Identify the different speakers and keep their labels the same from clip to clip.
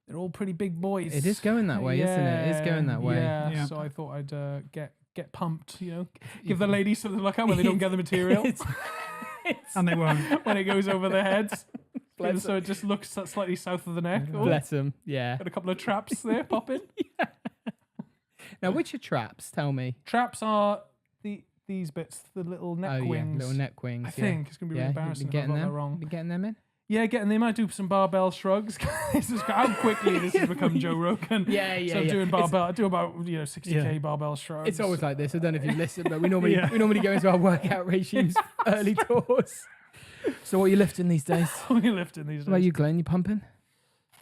Speaker 1: they're all pretty big boys.
Speaker 2: It is going that way, isn't it? It is going that way.
Speaker 1: Yeah. So I thought I'd get pumped, give the ladies something to look at when they don't get the material.
Speaker 3: And they won't.
Speaker 1: When it goes over their heads. So it just looks slightly south of the neck. Oh,
Speaker 2: Bless them, yeah.
Speaker 1: Got a couple of traps there popping.
Speaker 2: Now, which are traps? Tell me.
Speaker 1: Traps are these bits, the little neck wings.
Speaker 2: Little neck wings.
Speaker 1: I think it's going to be really embarrassing if I got that wrong.
Speaker 2: You getting them in?
Speaker 1: Yeah, getting them. I do some barbell shrugs. This is how quickly this has become Joe Rogan.
Speaker 2: Yeah.
Speaker 1: So I'm doing barbell. I do about 60k barbell shrugs.
Speaker 2: It's always like this. I don't know if you listen, but we normally go into our workout regimes early doors. So what are you lifting these days?
Speaker 1: What are you lifting these days?
Speaker 2: What about you, Glenn? You pumping?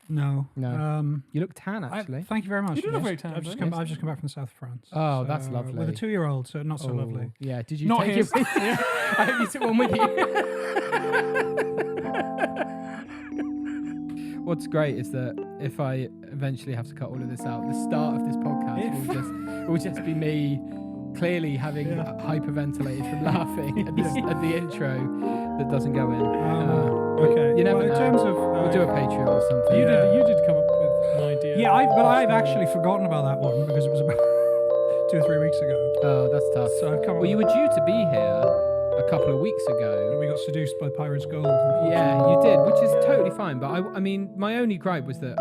Speaker 3: No.
Speaker 2: You look tan, actually.
Speaker 3: Thank you very much.
Speaker 1: You do look very tan.
Speaker 3: I've just come back from the south of France.
Speaker 2: Oh, that's lovely.
Speaker 3: With a 2-year-old, so not so lovely.
Speaker 2: Yeah. Did you
Speaker 1: Not
Speaker 2: take
Speaker 1: his.
Speaker 2: it? I hope you took one with you. What's great is that if I eventually have to cut all of this out, the start of this podcast will just be me clearly having hyperventilated from laughing at the intro that doesn't go in.
Speaker 3: Okay.
Speaker 2: You never
Speaker 3: in
Speaker 2: know.
Speaker 3: terms of
Speaker 2: We'll do a Patreon or something.
Speaker 1: You did come up with an idea.
Speaker 3: Yeah, but I've actually forgotten about that one because it was about 2 or 3 weeks ago.
Speaker 2: Oh, that's tough.
Speaker 3: So I've come up
Speaker 2: Well, you were due to be here a couple of weeks ago.
Speaker 3: we got seduced by Pirates Gold.
Speaker 2: Yeah, you did, which is totally fine. But I mean, my only gripe was that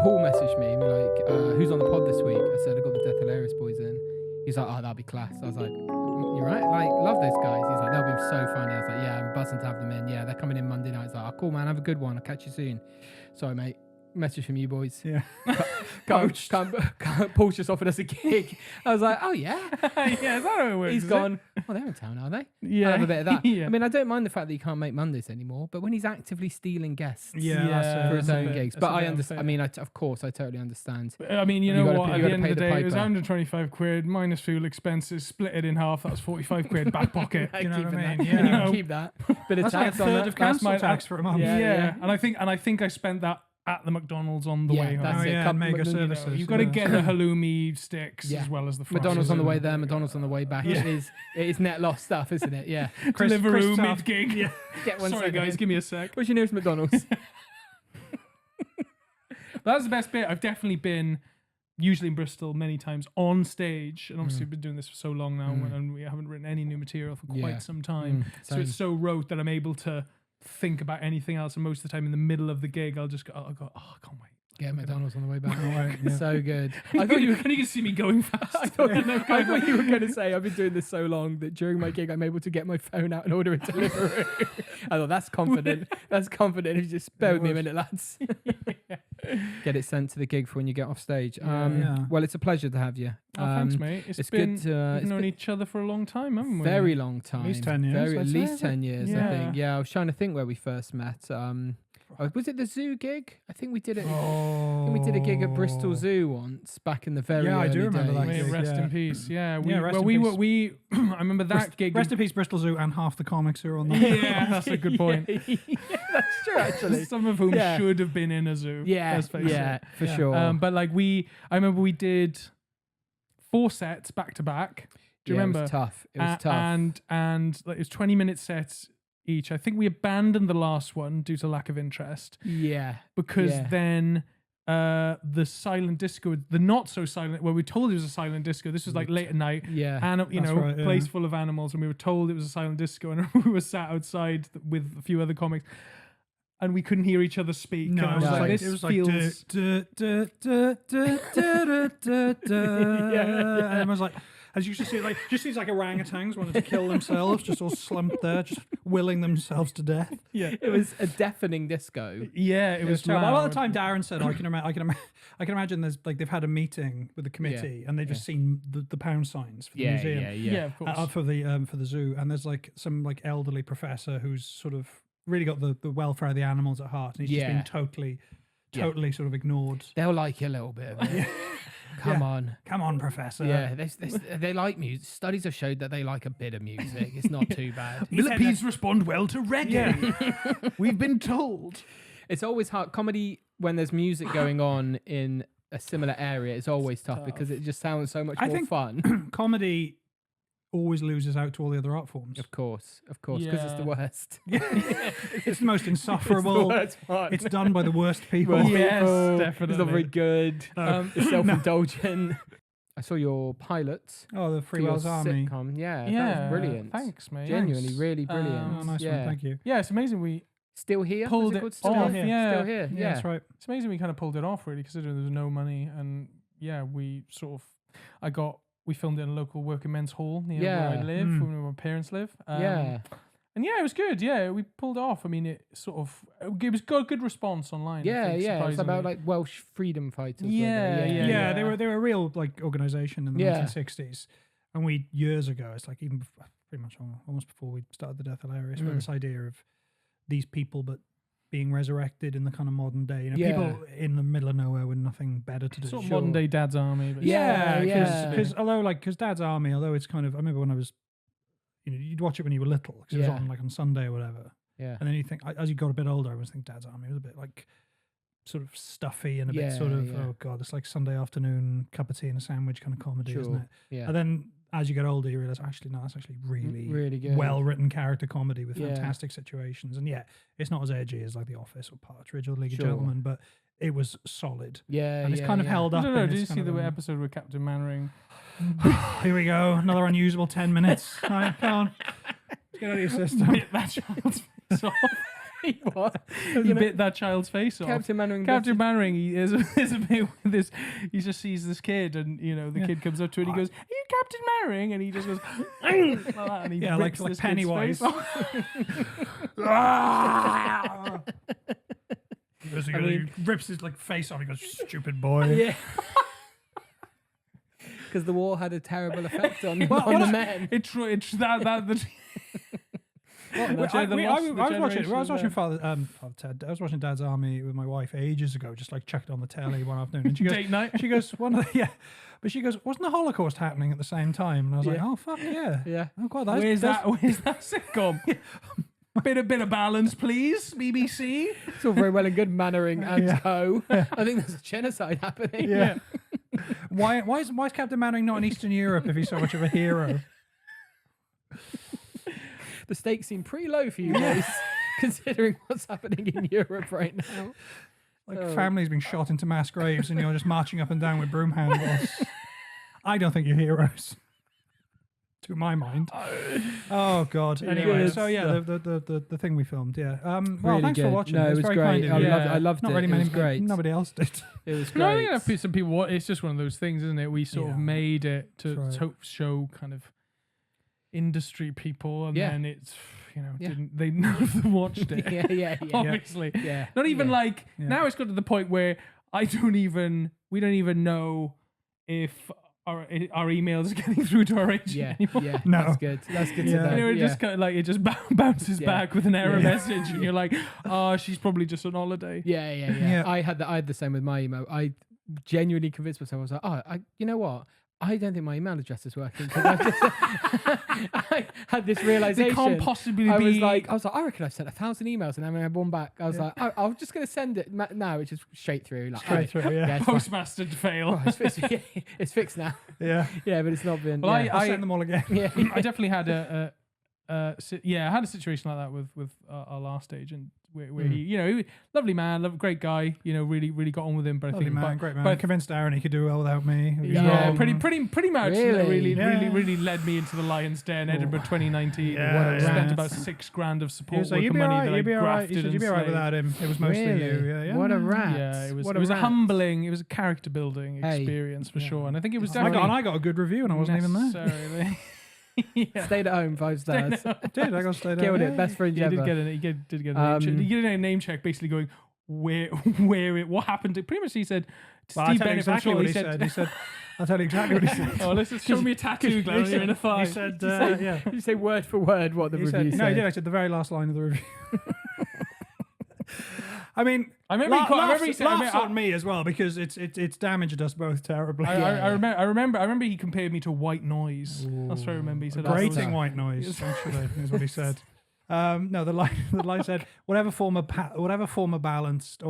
Speaker 2: Paul messaged me like, "Who's on the pod this week?" I said, "I got the Death Hilarious boys in." He's like, "Oh, that'll be class." I was like, "You're right. Like, love those guys." He's like, "They'll be so funny." I was like, "Yeah, I'm buzzing to have them in. Yeah, they're coming in Monday night." He's like, "Oh, cool, man. Have a good one. I'll catch you soon." Sorry, mate. Message from you boys.
Speaker 3: Yeah.
Speaker 2: Paul's just offered us a gig. I was like, "Oh yeah."
Speaker 1: Yeah, is that how it works?
Speaker 2: He's gone, "Oh, they're in town, are they?"
Speaker 1: Yeah.
Speaker 2: I'll have a bit of that.
Speaker 1: Yeah.
Speaker 2: I mean, I don't mind the fact that he can't make Mondays anymore, but when he's actively stealing guests for his
Speaker 1: that's
Speaker 2: own
Speaker 1: a bit-
Speaker 2: gigs.
Speaker 1: that's
Speaker 2: But
Speaker 1: a
Speaker 2: I
Speaker 1: bit
Speaker 2: understand. I
Speaker 1: unfair.
Speaker 2: mean, of course, I totally understand.
Speaker 1: I mean, you
Speaker 2: You
Speaker 1: know
Speaker 2: gotta
Speaker 1: what?
Speaker 2: pay-
Speaker 1: At
Speaker 2: you
Speaker 1: the
Speaker 2: gotta
Speaker 1: end
Speaker 2: pay
Speaker 1: of the
Speaker 2: the
Speaker 1: day, it was
Speaker 2: piper.
Speaker 1: 125 quid minus fuel expenses. Split it in half. That's 45 quid back pocket.
Speaker 2: I
Speaker 1: You know
Speaker 2: keep
Speaker 1: what I
Speaker 2: that.
Speaker 1: mean?
Speaker 2: You
Speaker 1: You
Speaker 2: can
Speaker 1: know?
Speaker 2: keep that. Bit of
Speaker 3: That's like a
Speaker 2: tax on
Speaker 3: third
Speaker 2: that.
Speaker 3: of council
Speaker 1: my-
Speaker 3: tax for a month.
Speaker 1: Yeah. And I think I spent that at the McDonald's on the way home.
Speaker 2: that's
Speaker 3: Oh,
Speaker 2: it.
Speaker 3: yeah,
Speaker 2: Couple-
Speaker 3: mega
Speaker 2: you know,
Speaker 3: services.
Speaker 1: You've got to get the halloumi sticks
Speaker 2: Yeah.
Speaker 1: as well as the fries.
Speaker 2: McDonald's on the way there, McDonald's on the way back.
Speaker 1: Yeah.
Speaker 2: It is net loss stuff, isn't it? Yeah.
Speaker 1: Deliveroo
Speaker 3: crisps out.
Speaker 1: mid gig. Yeah.
Speaker 2: Get one
Speaker 1: Sorry
Speaker 2: second.
Speaker 1: guys, give me a sec.
Speaker 2: What's your nearest McDonald's?
Speaker 1: That's the best bit. I've definitely been, usually in Bristol, many times on stage, and obviously we've been doing this for so long now, and we haven't written any new material for quite
Speaker 2: Yeah.
Speaker 1: some time. So it's so rote that I'm able to think about anything else, and most of the time in the middle of the gig, I'll just go, oh, I can't wait.
Speaker 2: Get McDonald's on the way back.
Speaker 3: Right, yeah.
Speaker 2: So good.
Speaker 1: I thought you can see me going fast.
Speaker 2: I thought you were going to say, I've been doing this so long that during my gig, I'm able to get my phone out and order a delivery. I thought, that's confident. That's confident. If you just bear with me a minute, lads. Get it sent to the gig for when you get off stage.
Speaker 3: Yeah.
Speaker 2: Well, it's a pleasure to have you.
Speaker 1: Thanks, mate.
Speaker 2: It's
Speaker 1: been,
Speaker 2: good to...
Speaker 1: we've known each other for a long time, haven't we?
Speaker 2: Very long time.
Speaker 3: At least 10 years,
Speaker 2: At
Speaker 3: I'd say,
Speaker 2: least
Speaker 3: is
Speaker 2: 10 years, I
Speaker 1: Yeah.
Speaker 2: think. Yeah, I was trying to think where we first met. Was it the zoo gig? I think we did it. I think we did a gig at Bristol Zoo once back in the very
Speaker 3: Yeah, I do
Speaker 2: early
Speaker 3: remember that
Speaker 2: days.
Speaker 3: gig.
Speaker 1: Rest
Speaker 3: yeah.
Speaker 1: in peace. Yeah, we,
Speaker 3: Yeah, rest
Speaker 1: well,
Speaker 3: in
Speaker 1: we
Speaker 3: peace.
Speaker 1: were we. I remember that gig.
Speaker 3: Rest in peace, Bristol Zoo, and half the comics who are on that.
Speaker 1: Yeah, that's a good point.
Speaker 2: Yeah, that's true, actually.
Speaker 1: Some of whom
Speaker 2: Yeah.
Speaker 1: should have been in a zoo.
Speaker 2: Yeah,
Speaker 1: let's face
Speaker 2: yeah,
Speaker 1: it.
Speaker 2: for
Speaker 3: Yeah.
Speaker 2: sure.
Speaker 1: But like I remember we did 4 sets back to back. Do you remember?
Speaker 2: It was tough. It was tough.
Speaker 1: And like, it was 20-minute sets each. I think we abandoned the last one due to lack of interest
Speaker 2: Yeah.
Speaker 1: because
Speaker 2: Yeah.
Speaker 1: then the silent disco, the not so silent, well, we were told it was a silent disco. This was like late at night.
Speaker 2: Yeah.
Speaker 1: And
Speaker 3: That's right, yeah.
Speaker 1: place full of animals, and we were told it was a silent disco, and we were sat outside with a few other comics, and we couldn't hear each other speak.
Speaker 3: No,
Speaker 1: and I
Speaker 3: it was like
Speaker 1: this
Speaker 3: it was like
Speaker 1: feels
Speaker 3: and everyone was like, as you should see, like just these like orangutans wanted to kill themselves, just all slumped there, just willing themselves to death.
Speaker 1: yeah,
Speaker 2: It was a deafening disco.
Speaker 1: yeah, it was
Speaker 3: terrible.
Speaker 1: loud.
Speaker 3: By the time Darren said, I can imagine there's like they've had a meeting with the committee and they've just seen the pound signs for the museum.
Speaker 1: yeah, of course.
Speaker 3: For the zoo, and there's like some like elderly professor who's sort of really got the welfare of the animals at heart, and he's just
Speaker 2: Yeah.
Speaker 3: been totally sort of ignored.
Speaker 2: They'll like you a little bit of it. Come on.
Speaker 3: Come on, professor.
Speaker 2: Yeah, they like music. Studies have showed that they like a bit of music. It's not too bad.
Speaker 1: Millipedes respond well to reggae. We've been told.
Speaker 2: It's always hard. Comedy, when there's music going on in a similar area, is always tough because it just sounds so much more fun.
Speaker 3: Comedy always loses out to all the other art forms.
Speaker 2: Of course, because it's the worst.
Speaker 3: It's the most insufferable.
Speaker 2: It's the worst part.
Speaker 3: It's done by the worst people.
Speaker 1: Yes,
Speaker 2: It's
Speaker 1: definitely.
Speaker 2: not very good.
Speaker 3: No.
Speaker 2: It's self-indulgent. I saw your pilots.
Speaker 3: Oh, the
Speaker 2: for
Speaker 3: Free
Speaker 2: your
Speaker 3: Wales Army.
Speaker 2: sitcom. Yeah,
Speaker 1: Yeah,
Speaker 2: that was brilliant.
Speaker 1: Thanks, mate.
Speaker 2: Genuinely,
Speaker 1: Thanks.
Speaker 2: really brilliant.
Speaker 3: Oh, nice
Speaker 2: yeah.
Speaker 3: one. Thank you.
Speaker 1: Yeah, it's amazing we
Speaker 2: Still here?
Speaker 1: Pulled
Speaker 2: Was
Speaker 1: it
Speaker 2: called Still
Speaker 1: off,
Speaker 2: Here?
Speaker 1: yeah.
Speaker 2: Still here.
Speaker 3: Yeah,
Speaker 2: Yeah.
Speaker 3: that's right.
Speaker 1: It's amazing we kind of pulled it off, really, considering there was no money. And yeah, we filmed it in a local working men's hall near where I
Speaker 2: Yeah.
Speaker 1: live, where my parents live.
Speaker 2: Yeah.
Speaker 1: And yeah, it was good. Yeah, we pulled it off. I mean, it got a good response online. I
Speaker 2: Yeah,
Speaker 1: think,
Speaker 2: yeah. It's
Speaker 1: surprisingly.
Speaker 2: about like Welsh freedom fighters. weren't they?
Speaker 1: Yeah,
Speaker 3: Yeah,
Speaker 1: yeah.
Speaker 3: they were a real like organization in the
Speaker 2: Yeah.
Speaker 3: 1960s, and we years ago, it's like even pretty much almost before we started the Death Hilarious, we had this idea of these people, but being resurrected in the kind of modern day. You know,
Speaker 2: Yeah.
Speaker 3: people in the middle of nowhere with nothing better to do.
Speaker 1: sort of modern day Dad's Army. But
Speaker 3: Yeah,
Speaker 2: Yeah.
Speaker 3: because Dad's Army, although it's kind of, I remember when I was, you'd watch it when you were little because it was
Speaker 2: Yeah.
Speaker 3: on like on Sunday or whatever,
Speaker 2: Yeah.
Speaker 3: and then you think as you got a bit older, I was thinking Dad's Army was a bit like sort of stuffy and a bit sort of oh god, it's like Sunday afternoon cup of tea and a sandwich kind of comedy, isn't it?
Speaker 2: Yeah.
Speaker 3: And then as you get older, you realize actually no, that's actually really
Speaker 2: Really good.
Speaker 3: well written character comedy with
Speaker 2: Yeah.
Speaker 3: fantastic situations, and yeah, it's not as edgy as like The Office or Partridge or League
Speaker 2: Sure.
Speaker 3: of Gentlemen, but it was solid.
Speaker 2: Yeah.
Speaker 3: And it's kind of held
Speaker 1: I
Speaker 3: up.
Speaker 1: don't know.
Speaker 3: in
Speaker 1: Did you
Speaker 3: its
Speaker 1: see
Speaker 3: kind
Speaker 1: the
Speaker 3: of,
Speaker 1: episode with Captain Mannering?
Speaker 3: Here we go, another unusable 10 minutes. All right, come on. Let's get out of your system.
Speaker 1: Bit that child's face off.
Speaker 2: What?
Speaker 1: He bit that child's face off.
Speaker 2: Captain Mannering.
Speaker 1: Captain Mannering, he is a bit with this. He just sees this kid, and the kid comes up to it. And he goes, "Are you Captain Mannering?" And he just goes, like that, and he
Speaker 3: Yeah, like
Speaker 1: rips this kid's
Speaker 3: Pennywise.
Speaker 1: face off.
Speaker 3: He rips his like face off. He goes, "Stupid boy."
Speaker 2: Yeah. Because the war had a terrible effect on the men.
Speaker 3: I was watching Father Ted. I was watching Dad's Army with my wife ages ago. Just like checked on the telly one afternoon, and she goes,
Speaker 1: Date night.
Speaker 3: She goes, but she goes, wasn't the Holocaust happening at the same time? And I was like, oh fuck yeah,
Speaker 2: Yeah.
Speaker 3: Oh god,
Speaker 1: Where's that sitcom? Bit of balance, please, BBC.
Speaker 2: It's all very well and good Mannering and
Speaker 3: Yeah.
Speaker 2: Toe. I think there's a genocide happening.
Speaker 3: Yeah. Why is Captain Mannering not in Eastern Europe if he's so much of a hero?
Speaker 2: The stakes seem pretty low for you guys, considering what's happening in Europe right now.
Speaker 3: Like families being shot into mass graves, and you're just marching up and down with broom handles. I don't think you're heroes. To my mind. Oh god. Anyway, so yeah, the thing we filmed, yeah. Well,
Speaker 2: Really
Speaker 3: thanks for
Speaker 2: good.
Speaker 3: watching.
Speaker 2: No, it was
Speaker 3: very
Speaker 2: great.
Speaker 3: kind of you.
Speaker 2: I loved
Speaker 3: Not
Speaker 2: it.
Speaker 3: really
Speaker 2: It
Speaker 3: many.
Speaker 2: was great.
Speaker 3: Nobody else did.
Speaker 2: It was
Speaker 1: No, I
Speaker 2: great.
Speaker 1: think that some people. It's just one of those things, isn't it? We sort of made it to
Speaker 3: That's right.
Speaker 1: show kind of industry people, and
Speaker 2: Yeah.
Speaker 1: then it's
Speaker 2: Yeah.
Speaker 1: none of them watched it.
Speaker 2: yeah.
Speaker 1: Obviously,
Speaker 2: Yeah.
Speaker 1: not even
Speaker 2: Yeah.
Speaker 1: like now. It's got to the point where we don't even know if our emails are getting through to our agent
Speaker 2: Yeah,
Speaker 1: anymore.
Speaker 2: yeah.
Speaker 3: No.
Speaker 2: That's good. That's good
Speaker 3: Yeah.
Speaker 2: to know.
Speaker 1: It just kind of like it just bounces
Speaker 2: Yeah.
Speaker 1: back with an error
Speaker 3: Yeah.
Speaker 1: message, and you're like, "Oh, she's probably just on holiday."
Speaker 2: Yeah.
Speaker 3: Yeah.
Speaker 2: I had the same with my email. I genuinely convinced myself. I was like, you know what? I don't think my email address is working because I had this realization.
Speaker 1: It can't possibly
Speaker 2: I
Speaker 1: be.
Speaker 2: was like, I reckon I've sent 1,000 emails and I haven't had one back. I was like, I'm just going to send it now. It's just straight through. Like,
Speaker 3: Straight through, yeah.
Speaker 2: it's fine.
Speaker 1: Postmaster to fail.
Speaker 2: It's fixed now.
Speaker 3: Yeah.
Speaker 2: Yeah, but it's not been.
Speaker 1: Well,
Speaker 2: yeah.
Speaker 3: I'll send them all again.
Speaker 2: yeah.
Speaker 1: I definitely had I had a situation like that with our last agent where he, he was a lovely man, great guy, really got on with him. But I
Speaker 3: Lovely
Speaker 1: think,
Speaker 3: man, great man.
Speaker 1: but
Speaker 3: Convinced Darren he could do well without me.
Speaker 1: yeah,
Speaker 2: Um,
Speaker 1: pretty much.
Speaker 2: really?
Speaker 1: Really led me into the Lion's Den, Edinburgh 2019.
Speaker 3: Yeah,
Speaker 1: Spent
Speaker 3: yeah.
Speaker 1: about $6,000 of
Speaker 3: He
Speaker 1: support
Speaker 3: was like,
Speaker 1: worker
Speaker 3: "You'd be
Speaker 1: money
Speaker 3: alright,
Speaker 1: that I
Speaker 3: you'd be alright." He
Speaker 1: grafted
Speaker 3: said,
Speaker 1: and
Speaker 3: "You'd be alright
Speaker 1: slaved.
Speaker 3: without him." It was mostly
Speaker 2: Really?
Speaker 3: you. Yeah.
Speaker 2: What a rat.
Speaker 1: Yeah, it was
Speaker 2: What
Speaker 1: a
Speaker 2: rat.
Speaker 1: humbling. It was a character building
Speaker 2: Hey.
Speaker 1: experience for sure, and I think it was
Speaker 3: I
Speaker 1: definitely
Speaker 3: got a good review and I wasn't even there.
Speaker 1: necessarily. Yeah.
Speaker 2: Stayed at home, 5 stars.
Speaker 3: Did I got stayed
Speaker 2: Killed
Speaker 3: out?
Speaker 2: it. Best friend
Speaker 1: He
Speaker 2: ever.
Speaker 1: did get a name check. He did a name check, basically going what happened to. Pretty much, he said.
Speaker 3: Well, I'll
Speaker 1: Steve
Speaker 3: tell you
Speaker 1: Bennett from
Speaker 3: exactly
Speaker 1: Shaw,
Speaker 3: what he said. He said, "I'll tell you exactly what he said."
Speaker 1: "Oh, let's just show me a tattoo, Glenn. You're in a
Speaker 3: He
Speaker 1: five."
Speaker 3: said, "Yeah."
Speaker 2: Did you say word for word what the
Speaker 3: He
Speaker 2: review
Speaker 3: said,
Speaker 2: said?
Speaker 3: no, he did. I said the very last line of the review. I mean,
Speaker 1: I remember he said,
Speaker 3: laughs on me as well because it's damaged us both terribly.
Speaker 1: I remember he compared me to White Noise. That's what I remember. He said,
Speaker 3: Grating white noise, actually, is what he said. No, the line said, whatever balanced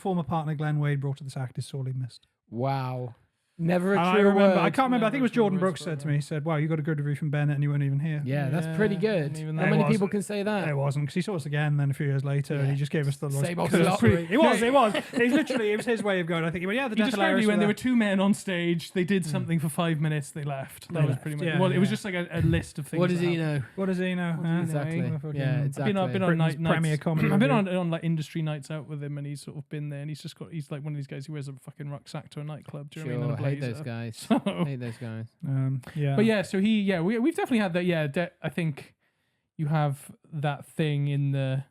Speaker 3: former partner Glenn Wade brought to this act is sorely missed.
Speaker 2: Wow. Never a
Speaker 3: And
Speaker 2: true
Speaker 3: I remember,
Speaker 2: word.
Speaker 3: I can't remember. I think it was
Speaker 1: Never a true
Speaker 3: Jordan
Speaker 1: word
Speaker 3: Brooks
Speaker 1: spoken.
Speaker 3: said to me, he said, "Wow, you got a good review from Bennett, and you weren't even here."
Speaker 2: Yeah, that's pretty good.
Speaker 1: and even
Speaker 2: How
Speaker 1: that
Speaker 2: many
Speaker 3: was-
Speaker 2: people can say that?
Speaker 3: It wasn't, because he saw us again then a few years later, and he just gave us the
Speaker 2: Same old
Speaker 3: cursory-
Speaker 2: lottery.
Speaker 3: It was. It was his way of going. I think he went, yeah, the
Speaker 1: He
Speaker 3: Death
Speaker 1: described
Speaker 3: Hilarious
Speaker 1: you when
Speaker 3: were
Speaker 1: there were
Speaker 3: there.
Speaker 1: two men on stage. They did something for 5 minutes. They left. That
Speaker 3: They
Speaker 1: was
Speaker 3: left,
Speaker 1: pretty much.
Speaker 3: yeah,
Speaker 1: Well, it was
Speaker 3: yeah.
Speaker 1: just like a list of things.
Speaker 2: What does
Speaker 1: that
Speaker 2: he
Speaker 1: happened.
Speaker 2: know?
Speaker 3: What does he know? huh?
Speaker 2: Exactly.
Speaker 3: Fucking-
Speaker 2: Yeah, exactly.
Speaker 1: I've been on
Speaker 3: Britain's
Speaker 1: nights.
Speaker 3: premier comedy
Speaker 1: I've been
Speaker 3: review.
Speaker 1: on like industry nights out with him, and he's sort of been there, and he's like one of these guys who wears a fucking rucksack to a nightclub. Do you know what I mean?
Speaker 2: Sure,
Speaker 1: And a
Speaker 2: hate those
Speaker 1: blazer.
Speaker 2: guys.
Speaker 1: So-
Speaker 2: Hate those guys.
Speaker 3: Yeah.
Speaker 1: But yeah, so we've definitely had that. Yeah, I think you have that thing in the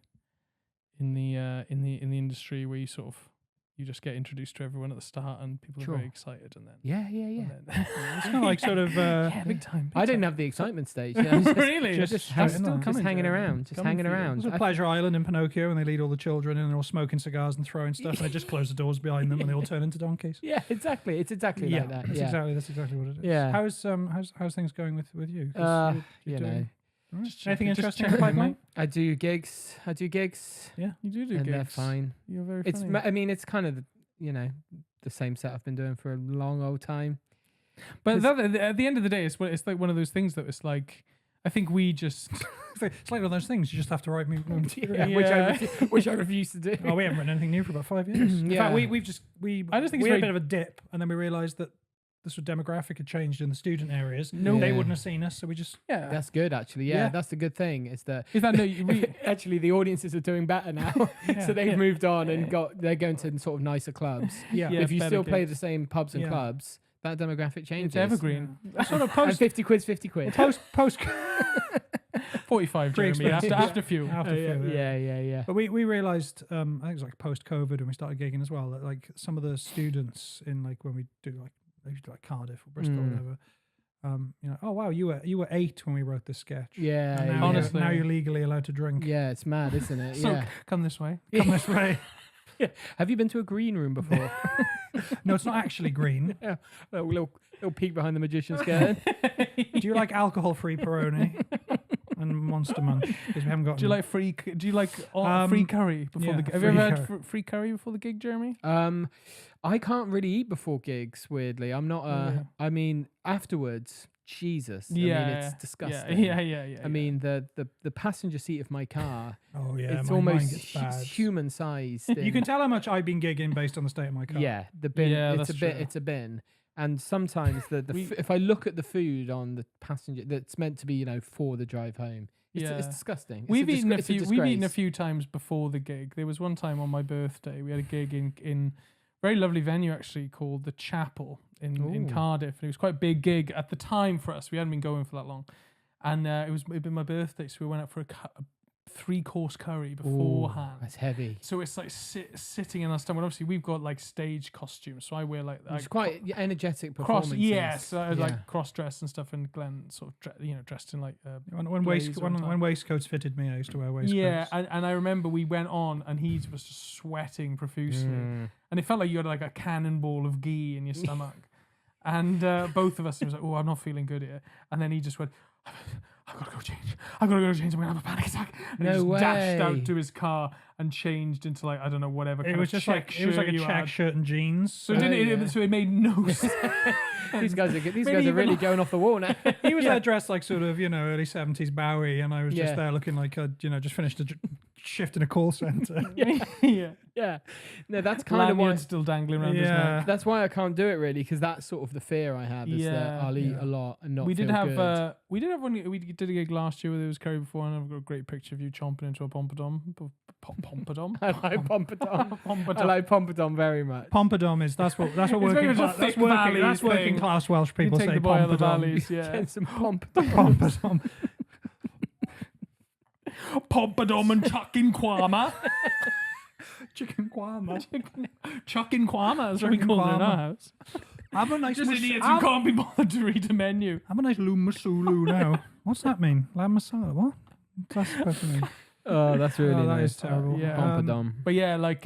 Speaker 1: industry where you just get introduced to everyone at the start, and people
Speaker 2: Sure.
Speaker 1: are very excited, and then
Speaker 2: Yeah.
Speaker 1: and then
Speaker 3: It's kind of like sort of.
Speaker 1: yeah, big time.
Speaker 2: I didn't have the excitement stage. You know, I was just,
Speaker 1: Really?
Speaker 2: Just,
Speaker 3: Just
Speaker 2: hang-
Speaker 3: still
Speaker 2: just
Speaker 1: coming,
Speaker 2: hanging
Speaker 1: Jeremy.
Speaker 2: around. Just
Speaker 1: Coming
Speaker 2: hanging
Speaker 1: for you.
Speaker 2: around.
Speaker 3: It was a Pleasure Island in Pinocchio, and they lead all the children in, and they're all smoking cigars and throwing stuff, and they just close the doors behind them, and they all turn into donkeys.
Speaker 2: Yeah, exactly. It's exactly like that.
Speaker 3: That's
Speaker 2: Yeah.
Speaker 3: exactly what it is.
Speaker 2: Yeah.
Speaker 3: How's things going with you? 'Cause
Speaker 2: You
Speaker 3: doing-
Speaker 2: know,
Speaker 3: Alright.
Speaker 1: Just
Speaker 3: Anything
Speaker 1: checking,
Speaker 3: interesting
Speaker 1: just
Speaker 3: in the
Speaker 1: checking,
Speaker 3: pipeline?
Speaker 2: I do gigs.
Speaker 1: You do
Speaker 2: and they're
Speaker 1: gigs.
Speaker 2: fine.
Speaker 1: You're very
Speaker 2: It's.
Speaker 1: funny.
Speaker 2: I mean, it's kind of the same set I've been doing for a long old time.
Speaker 1: But at the end of the day, it's like one of those things that it's like. I think we just.
Speaker 3: It's like one of those things. You just have to write me.
Speaker 2: Yeah,
Speaker 1: Yeah.
Speaker 2: Which I refuse to do.
Speaker 3: Oh, we haven't written anything new for about 5 years. In
Speaker 2: Yeah.
Speaker 3: fact, we
Speaker 1: I just think
Speaker 3: we
Speaker 1: it's
Speaker 3: had a
Speaker 1: very-
Speaker 3: bit of a dip, and then we realised that the sort of demographic had changed in the student areas.
Speaker 1: No.
Speaker 3: They
Speaker 2: Yeah.
Speaker 3: wouldn't have seen us, so we just.
Speaker 1: Yeah.
Speaker 2: That's good, actually. Yeah,
Speaker 3: Yeah.
Speaker 2: that's the good thing. Is that
Speaker 1: Is that no?
Speaker 2: actually the audiences are doing better now, so they've moved on and they're going to sort of nicer clubs.
Speaker 3: Yeah.
Speaker 1: Yeah.
Speaker 2: If you
Speaker 1: better
Speaker 2: still play
Speaker 1: gigs.
Speaker 2: the same pubs and
Speaker 3: Yeah.
Speaker 2: clubs, that demographic changes.
Speaker 1: It's evergreen.
Speaker 3: Sort of
Speaker 2: And
Speaker 3: post
Speaker 2: 50 quid's 50 quid.
Speaker 3: post
Speaker 1: 45, Jeremy.
Speaker 3: Pre-expensive.
Speaker 1: After fuel.
Speaker 3: after few,
Speaker 2: Yeah.
Speaker 3: But we realised, I think it was like post COVID when we started gigging as well, that like some of the students in like when we do like usually like Cardiff or Bristol or whatever, oh wow, you were 8 when we wrote this sketch.
Speaker 2: Yeah.
Speaker 3: And now,
Speaker 2: yeah.
Speaker 1: Honestly.
Speaker 3: now you're legally allowed to drink.
Speaker 2: Yeah, it's mad, isn't it?
Speaker 1: So
Speaker 2: Yeah.
Speaker 1: come this way.
Speaker 3: Come this way.
Speaker 2: Have you been to a green room before?
Speaker 3: No, it's not actually green.
Speaker 2: Yeah. A little peek behind the magician's curtain.
Speaker 3: Do you like alcohol-free Peroni and Monster Munch? Because we haven't got.
Speaker 1: Do you like free? Do you like free curry before
Speaker 3: yeah,
Speaker 1: the? Have you
Speaker 3: free
Speaker 1: ever had
Speaker 3: curry.
Speaker 1: free curry before the gig, Jeremy?
Speaker 2: I can't really eat before gigs. Weirdly, I'm not.
Speaker 1: Yeah.
Speaker 2: I mean, afterwards, Jesus. I mean, it's disgusting.
Speaker 1: Yeah.
Speaker 2: I mean, the passenger seat of my car,
Speaker 3: Oh yeah,
Speaker 2: it's
Speaker 3: mine
Speaker 2: almost
Speaker 3: gets bad.
Speaker 2: human sized.
Speaker 3: You can tell how much I've been gigging based on the state of my car.
Speaker 2: Yeah, the bin.
Speaker 1: Yeah,
Speaker 2: it's
Speaker 1: that's
Speaker 2: a bit.
Speaker 1: true.
Speaker 2: It's a bin. And sometimes if I look at the food on the passenger that's meant to be, for the drive home, it's disgusting. It's
Speaker 1: We've eaten a
Speaker 2: it's a
Speaker 1: few. We've eaten a
Speaker 2: disgrace.
Speaker 1: few times before the gig. There was one time on my birthday. We had a gig in very lovely venue actually called the Chapel in
Speaker 2: Ooh.
Speaker 1: Cardiff. And it was quite a big gig at the time for us. We hadn't been going for that long, and it'd been my birthday, so we went out for a 3-course curry
Speaker 2: Ooh,
Speaker 1: beforehand.
Speaker 2: that's heavy.
Speaker 1: So it's like sitting in our stomach. Obviously, we've got like stage costumes, so I wear like
Speaker 2: It's quite energetic
Speaker 1: cross.
Speaker 2: performance.
Speaker 1: Yes, so I was
Speaker 2: Yeah.
Speaker 1: like cross dressed and stuff, and Glenn sort of dressed in like
Speaker 3: When
Speaker 1: blazer and
Speaker 3: when waistcoats fitted me, I used to wear waistcoats.
Speaker 1: yeah, and I remember we went on, and he was just sweating profusely, and it felt like you had like a cannonball of ghee in your stomach, and both of us, it was like, oh, I'm not feeling good here, and then he just went, I've got to go change. I'm gonna have a panic attack. And
Speaker 2: No
Speaker 1: he just dashed
Speaker 2: way.
Speaker 1: out to his car and changed into like, I don't know, whatever.
Speaker 3: It
Speaker 1: kind
Speaker 3: was
Speaker 1: of
Speaker 3: just
Speaker 1: check
Speaker 3: like it was like a
Speaker 1: shirt you
Speaker 3: check
Speaker 1: had.
Speaker 3: shirt and jeans.
Speaker 1: So it didn't.
Speaker 2: yeah.
Speaker 1: So it made no sense.
Speaker 2: These guys are
Speaker 3: even
Speaker 2: really going off the wall now.
Speaker 3: He was there dressed like sort of early 70s Bowie, and I was
Speaker 2: Yeah.
Speaker 3: just there looking like I'd just finished a shift in a call center.
Speaker 1: Yeah.
Speaker 2: Yeah, no, that's kind of why.
Speaker 1: Lanyard still dangling around his
Speaker 3: Yeah.
Speaker 1: neck.
Speaker 2: That's why I can't do it really, because that's sort of the fear I have is that
Speaker 1: Yeah.
Speaker 2: I'll eat
Speaker 3: Yeah.
Speaker 2: a lot and not.
Speaker 1: We did
Speaker 2: feel
Speaker 1: have
Speaker 2: good.
Speaker 1: we did have one. We did a gig last year where there was curry before, and I've got a great picture of you chomping into a pompadom. Pompadom.
Speaker 2: I like pompadom. I
Speaker 1: Pompadom.
Speaker 2: like pompadom very much.
Speaker 3: Pompadom is that's what
Speaker 1: It's very
Speaker 3: working
Speaker 1: much a
Speaker 3: class,
Speaker 1: thick valley
Speaker 3: that's working
Speaker 1: thing.
Speaker 3: class Welsh
Speaker 1: You
Speaker 3: people
Speaker 1: take
Speaker 3: say
Speaker 1: the boy out of the
Speaker 3: pompadom.
Speaker 1: valleys, yeah.
Speaker 2: Get some pompadom.
Speaker 3: Pompadom.
Speaker 1: Pompadom and chucking kwama.
Speaker 3: Chicken kwama.
Speaker 1: Chucking kwama is what we
Speaker 3: Chucking
Speaker 1: call it in
Speaker 3: kwama.
Speaker 1: our house.
Speaker 3: Have a nice
Speaker 1: Just idiots who can't be bothered to read a menu.
Speaker 3: Have a nice lumasulu now. What's that mean? Lamb masala? What? What's that supposed to mean?
Speaker 2: Oh, that's really
Speaker 3: Oh, that
Speaker 2: nice.
Speaker 3: is terrible.
Speaker 1: Yeah.
Speaker 2: Pompadom.
Speaker 1: But yeah, like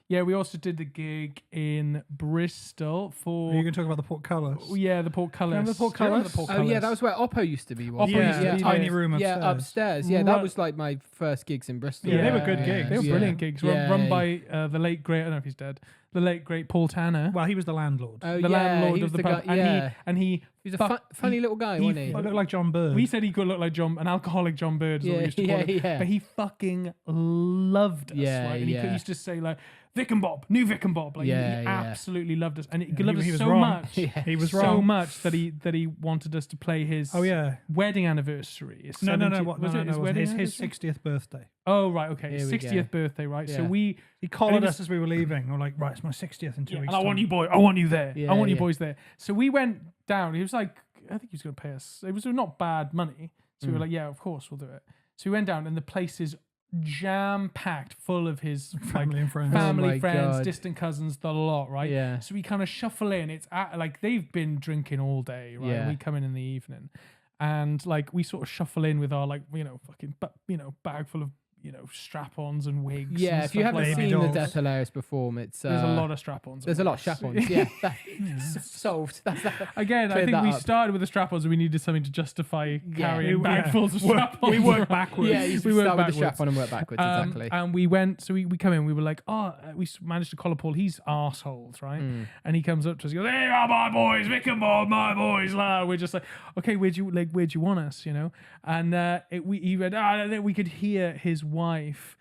Speaker 1: Yeah, we also did the gig in Bristol for.
Speaker 3: Are you going to talk about the portcullis?
Speaker 1: Yeah, the portcullis.
Speaker 3: Remember the portcullis?
Speaker 1: Remember the
Speaker 2: Oh
Speaker 1: portcullis?
Speaker 2: yeah, that was where Oppo used to be.
Speaker 1: Oppo
Speaker 2: Wasn't it?
Speaker 1: used to be
Speaker 3: tiny
Speaker 1: there.
Speaker 3: room upstairs.
Speaker 2: Yeah, upstairs. Yeah, that was like my first gigs in Bristol.
Speaker 3: Yeah, they were good gigs.
Speaker 1: They were brilliant gigs.
Speaker 2: Yeah.
Speaker 1: Run by the late great. I don't know if he's dead. The late great Paul Tanner.
Speaker 3: Well, he was the landlord.
Speaker 2: Oh
Speaker 1: the
Speaker 2: yeah,
Speaker 1: landlord
Speaker 2: he
Speaker 1: of
Speaker 2: was
Speaker 1: the
Speaker 2: guy.
Speaker 1: pub, and he
Speaker 2: He's a funny little guy, wasn't he?
Speaker 3: He looked like John Bird.
Speaker 1: We said he could look like an alcoholic John Bird, is what we used to call him.
Speaker 2: Yeah.
Speaker 1: But he fucking loved us,
Speaker 2: Yeah,
Speaker 1: right? And he
Speaker 2: yeah.
Speaker 1: used to say like, Vic and Bob, new Vic and Bob. Like he
Speaker 2: Yeah.
Speaker 1: absolutely loved us, and he
Speaker 3: he
Speaker 1: loved us
Speaker 3: was
Speaker 1: so
Speaker 3: wrong.
Speaker 1: much.
Speaker 2: Yeah.
Speaker 3: He was
Speaker 1: so
Speaker 3: wrong.
Speaker 1: much that he wanted us to play his
Speaker 3: Oh yeah.
Speaker 1: wedding anniversary. His
Speaker 3: No.
Speaker 1: 70th
Speaker 3: What?
Speaker 1: was
Speaker 3: No,
Speaker 1: it
Speaker 3: no,
Speaker 1: his
Speaker 3: no.
Speaker 1: wedding
Speaker 3: His
Speaker 1: anniversary?
Speaker 3: 60th birthday.
Speaker 1: Oh right, okay,
Speaker 2: Here
Speaker 1: his
Speaker 2: we
Speaker 1: 60th
Speaker 2: go.
Speaker 1: birthday, right? So
Speaker 2: Yeah.
Speaker 1: we
Speaker 3: He collared
Speaker 1: was-
Speaker 3: us as we were leaving. We're like, right, it's my 60th in 2 weeks.
Speaker 1: and I want
Speaker 3: time.
Speaker 1: you boy, I want you there.
Speaker 2: Yeah,
Speaker 1: I want you
Speaker 2: yeah.
Speaker 1: boys there. So we went down. He was like, I think he was going to pay us. It was not bad money. So we were like, yeah, of course we'll do it. So we went down, and the place is jam packed, full of his
Speaker 3: Family and friends.
Speaker 2: Oh my
Speaker 1: friends,
Speaker 2: God.
Speaker 1: distant cousins, the lot, right?
Speaker 2: Yeah.
Speaker 1: So we kind of shuffle in. It's like they've been drinking all day, right?
Speaker 2: Yeah.
Speaker 1: We come in the evening, and like we sort of shuffle in with our fucking bag full of strap-ons and wigs.
Speaker 2: Yeah,
Speaker 1: and
Speaker 2: if you
Speaker 1: stuff
Speaker 2: haven't
Speaker 1: like
Speaker 3: Baby
Speaker 2: seen
Speaker 1: that.
Speaker 2: the
Speaker 3: dolls.
Speaker 2: Death Hilarious perform, it's
Speaker 1: There's a lot of strap-ons.
Speaker 2: there's a lot of strap-ons. Yeah, solved. That's
Speaker 1: Again, I
Speaker 2: Cleared
Speaker 1: think
Speaker 2: that
Speaker 1: we
Speaker 2: up.
Speaker 1: started with the strap-ons, and we needed something to justify carrying
Speaker 3: Yeah.
Speaker 1: bagfuls of
Speaker 3: Work-
Speaker 1: strap-ons.
Speaker 3: we worked backwards.
Speaker 2: Yeah, you
Speaker 1: We worked
Speaker 2: start with the strap
Speaker 1: backwards.
Speaker 2: on and work backwards. Exactly.
Speaker 1: And we went, so we come in, we were like, managed to collar Paul. He's arseholes, right?
Speaker 2: Mm.
Speaker 1: And he comes up to us, he goes, "Hey, are my boys, Vic and Bob, my boys." We're just like, okay, where'd you want us, And he went, and then we could hear his wife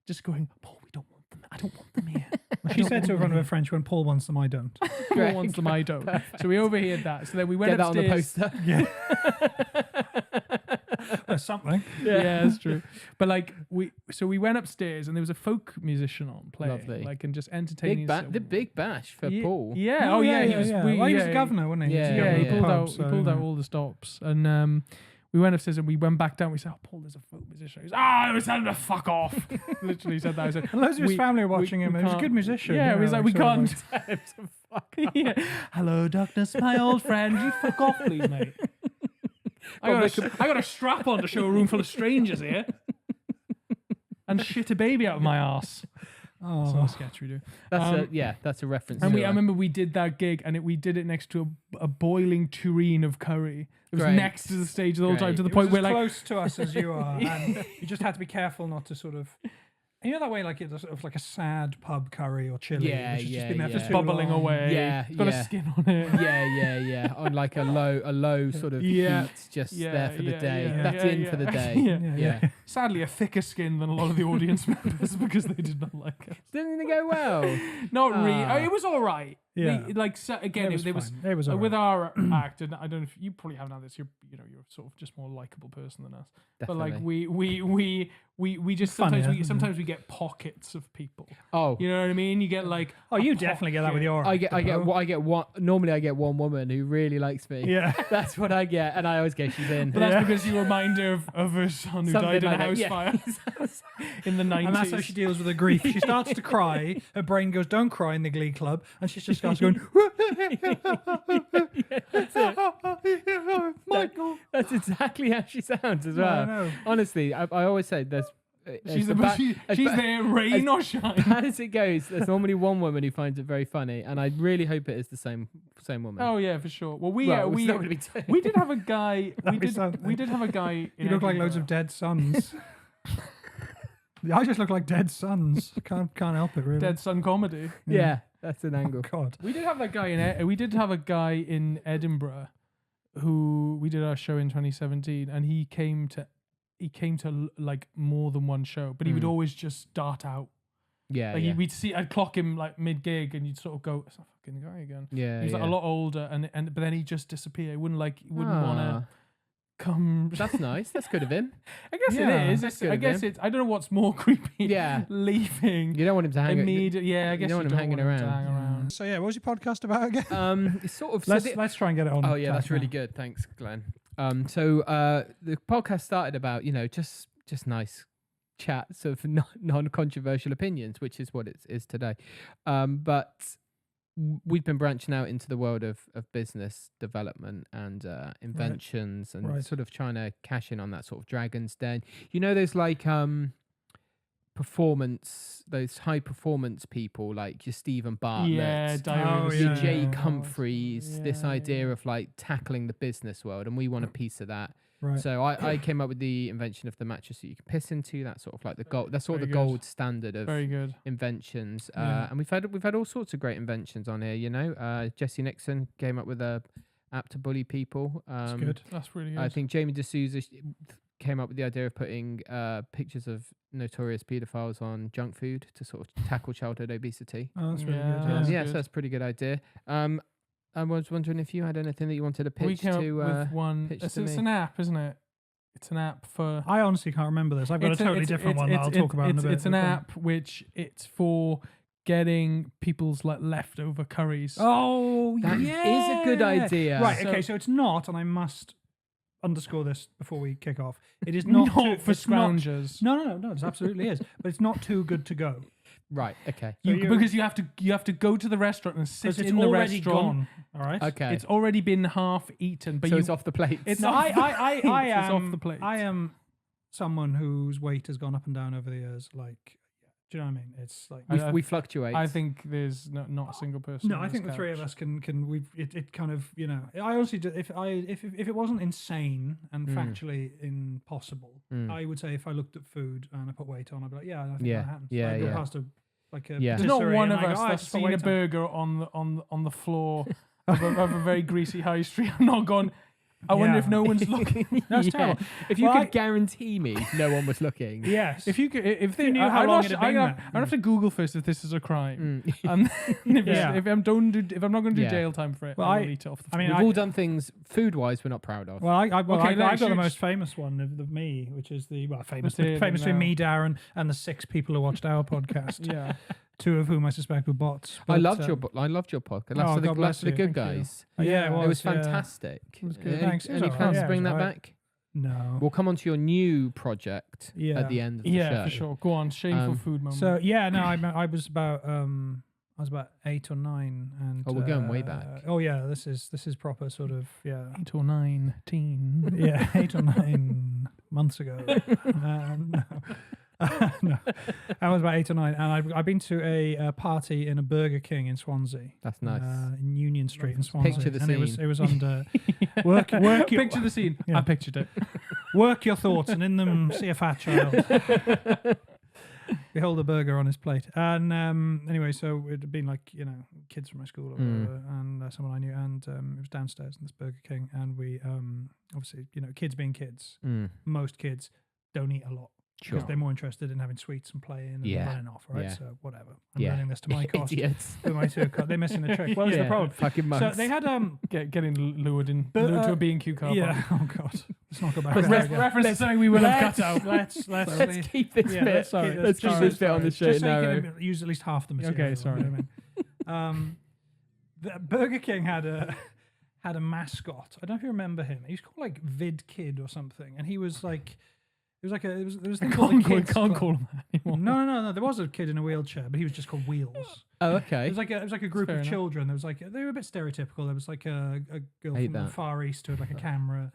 Speaker 1: just going, "Paul, we don't want them. I don't want them here."
Speaker 3: Well, she said to one of her friends, when Paul wants them, I don't.
Speaker 1: Paul wants them, I don't. So we overheard that. So then we went
Speaker 2: Get that on the
Speaker 1: upstairs.
Speaker 2: poster.
Speaker 3: There's something.
Speaker 1: Yeah, that's true. But we went upstairs and there was a folk musician on playing,
Speaker 2: Lovely.
Speaker 1: and just entertaining.
Speaker 2: The big bash for Paul.
Speaker 1: Yeah. Oh yeah. He was.
Speaker 3: Well, he was
Speaker 1: yeah,
Speaker 3: a governor, wasn't he?
Speaker 2: Yeah,
Speaker 1: Yeah, he
Speaker 2: yeah.
Speaker 1: pulled out.
Speaker 3: Pub,
Speaker 1: He pulled out all the stops, and we went upstairs and we went back down. We said, "Oh, Paul, there's a folk musician." He goes, "Ah, I was telling him to fuck off." Literally said that. I said,
Speaker 3: And loads of his
Speaker 1: "We-
Speaker 3: family were
Speaker 1: we-
Speaker 3: watching him.
Speaker 1: we
Speaker 3: He was a
Speaker 1: can't-
Speaker 3: good musician.
Speaker 1: Yeah, he was like, "We
Speaker 3: sort of
Speaker 1: can't." Yeah. Hello, darkness, my old friend. You fuck off, please, mate. I got a strap on to show a room full of strangers here, and shit a baby out of my ass.
Speaker 3: Oh.
Speaker 1: So sketch we do.
Speaker 2: That's a reference.
Speaker 1: And
Speaker 2: to
Speaker 1: I remember we did that gig, and we did it next to a boiling tureen of curry. It was
Speaker 2: Great.
Speaker 1: next to the stage the whole time,
Speaker 2: Great.
Speaker 1: to the
Speaker 3: It
Speaker 1: point
Speaker 3: was
Speaker 1: where
Speaker 3: as close to us as you are, and you just had to be careful not to sort of. You know that way, like it's sort of like a sad pub curry or chili,
Speaker 2: Yeah,
Speaker 3: which has
Speaker 2: yeah,
Speaker 3: just been there
Speaker 2: yeah.
Speaker 3: for too
Speaker 1: bubbling
Speaker 3: long.
Speaker 1: away.
Speaker 2: Yeah,
Speaker 1: It's got
Speaker 2: yeah.
Speaker 1: a skin on it.
Speaker 2: yeah. On like a low sort of
Speaker 1: Yeah.
Speaker 2: heat, just
Speaker 1: Yeah,
Speaker 2: there for the
Speaker 1: yeah,
Speaker 2: day.
Speaker 1: yeah,
Speaker 2: That's
Speaker 1: yeah,
Speaker 2: in
Speaker 1: yeah.
Speaker 2: for the day.
Speaker 1: Yeah.
Speaker 2: Yeah.
Speaker 1: Sadly, a thicker skin than a lot of the audience members because they did not like it.
Speaker 2: Didn't it go well?
Speaker 1: Not really.
Speaker 2: Ah.
Speaker 1: It was all right.
Speaker 3: Yeah.
Speaker 1: Again,
Speaker 3: It was fine. It was
Speaker 1: with
Speaker 3: alright.
Speaker 1: our act, and I don't know if you probably haven't had this. You're sort of just more likable person than us.
Speaker 2: Definitely.
Speaker 1: But like we just
Speaker 3: Funnier,
Speaker 1: sometimes we get pockets of people.
Speaker 2: Oh.
Speaker 1: You know what I mean? You get like
Speaker 3: Oh, you definitely get that with your.
Speaker 2: I get one. Normally, I get one woman who really likes me.
Speaker 3: Yeah.
Speaker 2: That's what I get, and I always go, she's in.
Speaker 1: But that's because you remind her of her son who
Speaker 2: Something
Speaker 1: died in a
Speaker 2: like
Speaker 1: house
Speaker 2: that,
Speaker 1: fire in the 90s.
Speaker 3: And that's how she deals with her grief. She starts to cry. Her brain goes, "Don't cry in the Glee Club," and she just starts going, "Michael."
Speaker 2: That's exactly how she sounds as
Speaker 3: I
Speaker 2: well.
Speaker 3: know.
Speaker 2: Honestly, I always say there's.
Speaker 1: She's
Speaker 2: as
Speaker 1: there, rain or shine.
Speaker 2: bad as it goes, there's normally one woman who finds it very funny, and I really hope it is the same woman.
Speaker 1: Oh yeah, for sure. Well,
Speaker 2: Well, it's not gonna be two.
Speaker 1: we did have a guy.
Speaker 3: That'd be something.
Speaker 1: We did have a guy.
Speaker 3: You look like loads of dead sons. I just look like dead sons. Can't help it really.
Speaker 1: dead son comedy.
Speaker 2: Yeah, that's an angle.
Speaker 3: God.
Speaker 1: We did have that guy we did have a guy in Edinburgh who we did our show in 2017, and he came to like more than one show, but he would always just dart out.
Speaker 2: Yeah,
Speaker 1: Like
Speaker 2: yeah.
Speaker 1: I'd clock him like mid gig, and you'd sort of go, "It's that fucking guy again."
Speaker 2: Yeah,
Speaker 1: He's like a
Speaker 2: yeah.
Speaker 1: lot older, but then he'd just disappear. He wouldn't want to
Speaker 2: Ah,
Speaker 1: come.
Speaker 2: That's nice. That's good of him.
Speaker 1: I guess
Speaker 3: Yeah,
Speaker 1: it is.
Speaker 2: that's
Speaker 1: It's,
Speaker 2: good
Speaker 1: I
Speaker 2: of
Speaker 1: guess
Speaker 2: him.
Speaker 1: it's. I don't know what's more creepy.
Speaker 2: Yeah.
Speaker 1: leaving
Speaker 2: You don't want him to hang.
Speaker 1: immediately. Yeah, I guess
Speaker 2: don't want him hanging
Speaker 1: to
Speaker 2: around.
Speaker 1: hang around.
Speaker 3: So yeah, what was your podcast about again?
Speaker 2: It's sort of.
Speaker 3: Let's try and get it on.
Speaker 2: Oh yeah, that's
Speaker 3: track
Speaker 2: really
Speaker 3: now.
Speaker 2: good. Thanks, Glenn. So the podcast started about just nice chats of non-controversial opinions, which is what it is today. But we've been branching out into the world of business development and inventions and
Speaker 3: Right.
Speaker 2: sort of trying to cash in on that sort of Dragon's Den. You know, there's like those high performance people like your Stephen Bartlett,
Speaker 1: your
Speaker 2: Jake Humphreys, this idea of like tackling the business world, and we want a piece of that.
Speaker 3: Right.
Speaker 2: So I came up with the invention of the mattress that you can piss into. That's sort of like the gold. That's sort of the gold standard of inventions. And we've had all sorts of great inventions on here. You know, Jesse Nixon came up with a app to bully people.
Speaker 3: That's good.
Speaker 1: That's really good.
Speaker 2: I think Jamie D'Souza came up with the idea of putting pictures of notorious paedophiles on junk food to sort of tackle childhood obesity.
Speaker 3: Oh, that's really good.
Speaker 2: So that's a pretty good idea. I was wondering if you had anything that you wanted to pitch
Speaker 1: we came
Speaker 2: to.
Speaker 1: Up with one. It's an app, isn't it? It's an app for.
Speaker 3: I honestly can't remember this. I've got a totally different one that I'll talk about in a bit.
Speaker 1: It's an app which it's for getting people's like leftover curries.
Speaker 3: Oh,
Speaker 2: that is a good idea.
Speaker 3: Right. Okay. So it's not, and I must underscore this before we kick off. It is not
Speaker 1: for scroungers.
Speaker 3: No. It absolutely is, but it's not too good to go.
Speaker 2: Right. Okay.
Speaker 1: Because you have to go to the restaurant and sit in the restaurant.
Speaker 3: Gone, all right.
Speaker 2: Okay.
Speaker 1: It's already been half eaten, but
Speaker 2: it's off the plate.
Speaker 1: It's
Speaker 3: no,
Speaker 1: off
Speaker 3: it's
Speaker 1: off the plate.
Speaker 3: I am someone whose weight has gone up and down over the years. Like, do you know what I mean? It's like
Speaker 2: we fluctuate.
Speaker 1: I think there's not a single person.
Speaker 3: No, I think the three of us can. It kind of, you know. I honestly do. If it wasn't insane and factually impossible, I would say if I looked at food and I put weight on, I'd be like, yeah, I think that happens. I go past
Speaker 1: There's not one of us that's seen a burger on the floor of a very greasy high street. I'm not gone. I wonder if no one's looking. That's terrible.
Speaker 2: If you could guarantee me no one was looking.
Speaker 3: Yes.
Speaker 1: If you could, if they
Speaker 3: knew how long it had been
Speaker 1: I have to Google first if this is a crime. And if I'm not going to do jail time for it, I'll eat it off the floor.
Speaker 2: We've all done things food-wise we're not proud of.
Speaker 3: Well, I got the most famous one of me, which is famous between me, Darren, and the 6 people who watched our podcast.
Speaker 1: Yeah.
Speaker 3: 2 of whom I suspect were bots.
Speaker 2: I loved your podcast. Last of the Good Guys.
Speaker 3: Yeah,
Speaker 2: it was fantastic.
Speaker 3: It was good.
Speaker 2: Any plans to bring that back?
Speaker 3: No.
Speaker 2: We'll come on to your new project at the end of the show.
Speaker 1: Yeah, for sure. Go on, shameful food moment.
Speaker 3: So I was about 8 or 9, and
Speaker 2: we're going way back.
Speaker 3: Oh yeah, this is proper sort of
Speaker 1: 8 or 9 teen.
Speaker 3: Yeah, 8 or 9 months ago. No, I was about 8 or 9, and I've been to a party in a Burger King in Swansea.
Speaker 2: That's nice.
Speaker 3: In Union Street in Swansea.
Speaker 2: Picture the scene.
Speaker 3: It was under work.
Speaker 1: Picture the scene.
Speaker 3: Yeah.
Speaker 1: I pictured it.
Speaker 3: Work your thoughts, and in them see a fat child. Behold a burger on his plate. And anyway, so it had been like, you know, kids from my school or whatever, and someone I knew, and it was downstairs in this Burger King, and we obviously, you know, kids being kids, most kids don't eat a lot. Because they're more interested in having sweets and playing and running off, right?
Speaker 2: Yeah.
Speaker 3: So whatever. I'm learning this to my cost.
Speaker 2: Idiots.
Speaker 3: With my 2 they're missing the trick. Well, that's the problem.
Speaker 2: Fucking months.
Speaker 3: So they had
Speaker 1: getting lured to a B&Q car park.
Speaker 3: Yeah. Oh god. Let's not go back.
Speaker 1: Reference to something we will have cut out.
Speaker 3: Let's
Speaker 2: keep this bit.
Speaker 3: Let's
Speaker 2: keep this bit on the show.
Speaker 3: Just so you can use at least half the material.
Speaker 1: Okay, sorry.
Speaker 3: The Burger King had a mascot. I don't know if you remember him. He was called like Vid Kid or something, and he was like. There was
Speaker 1: can't call him that anymore.
Speaker 3: No. There was a kid in a wheelchair, but he was just called Wheels.
Speaker 2: Oh, okay.
Speaker 3: It was like a group of children. There was like they were a bit stereotypical. There was like a girl from the Far East who had like a camera.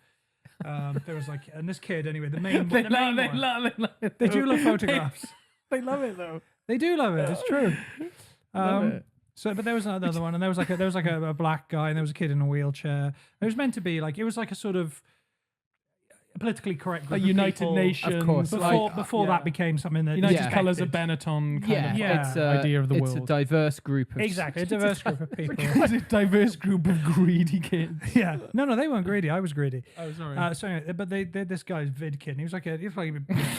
Speaker 3: There was like, and this kid anyway. They do love photographs.
Speaker 1: They love it though.
Speaker 3: They do love it. It's true.
Speaker 2: Love it.
Speaker 3: So, but there was another one, and there was like a black guy, and there was a kid in a wheelchair. It was meant to be like, it was like a sort of politically correct group
Speaker 1: like United
Speaker 3: people,
Speaker 1: Nations,
Speaker 2: of course.
Speaker 3: Before that became something that
Speaker 1: United Colours of Benetton kind of idea of the world.
Speaker 2: It's a diverse group of
Speaker 3: exactly a diverse group of people.
Speaker 1: It's a diverse group of greedy kids.
Speaker 3: Yeah, no, they weren't greedy. I was greedy.
Speaker 1: Oh, sorry.
Speaker 3: So anyway, but they this guy's Vid Kid. And he was like he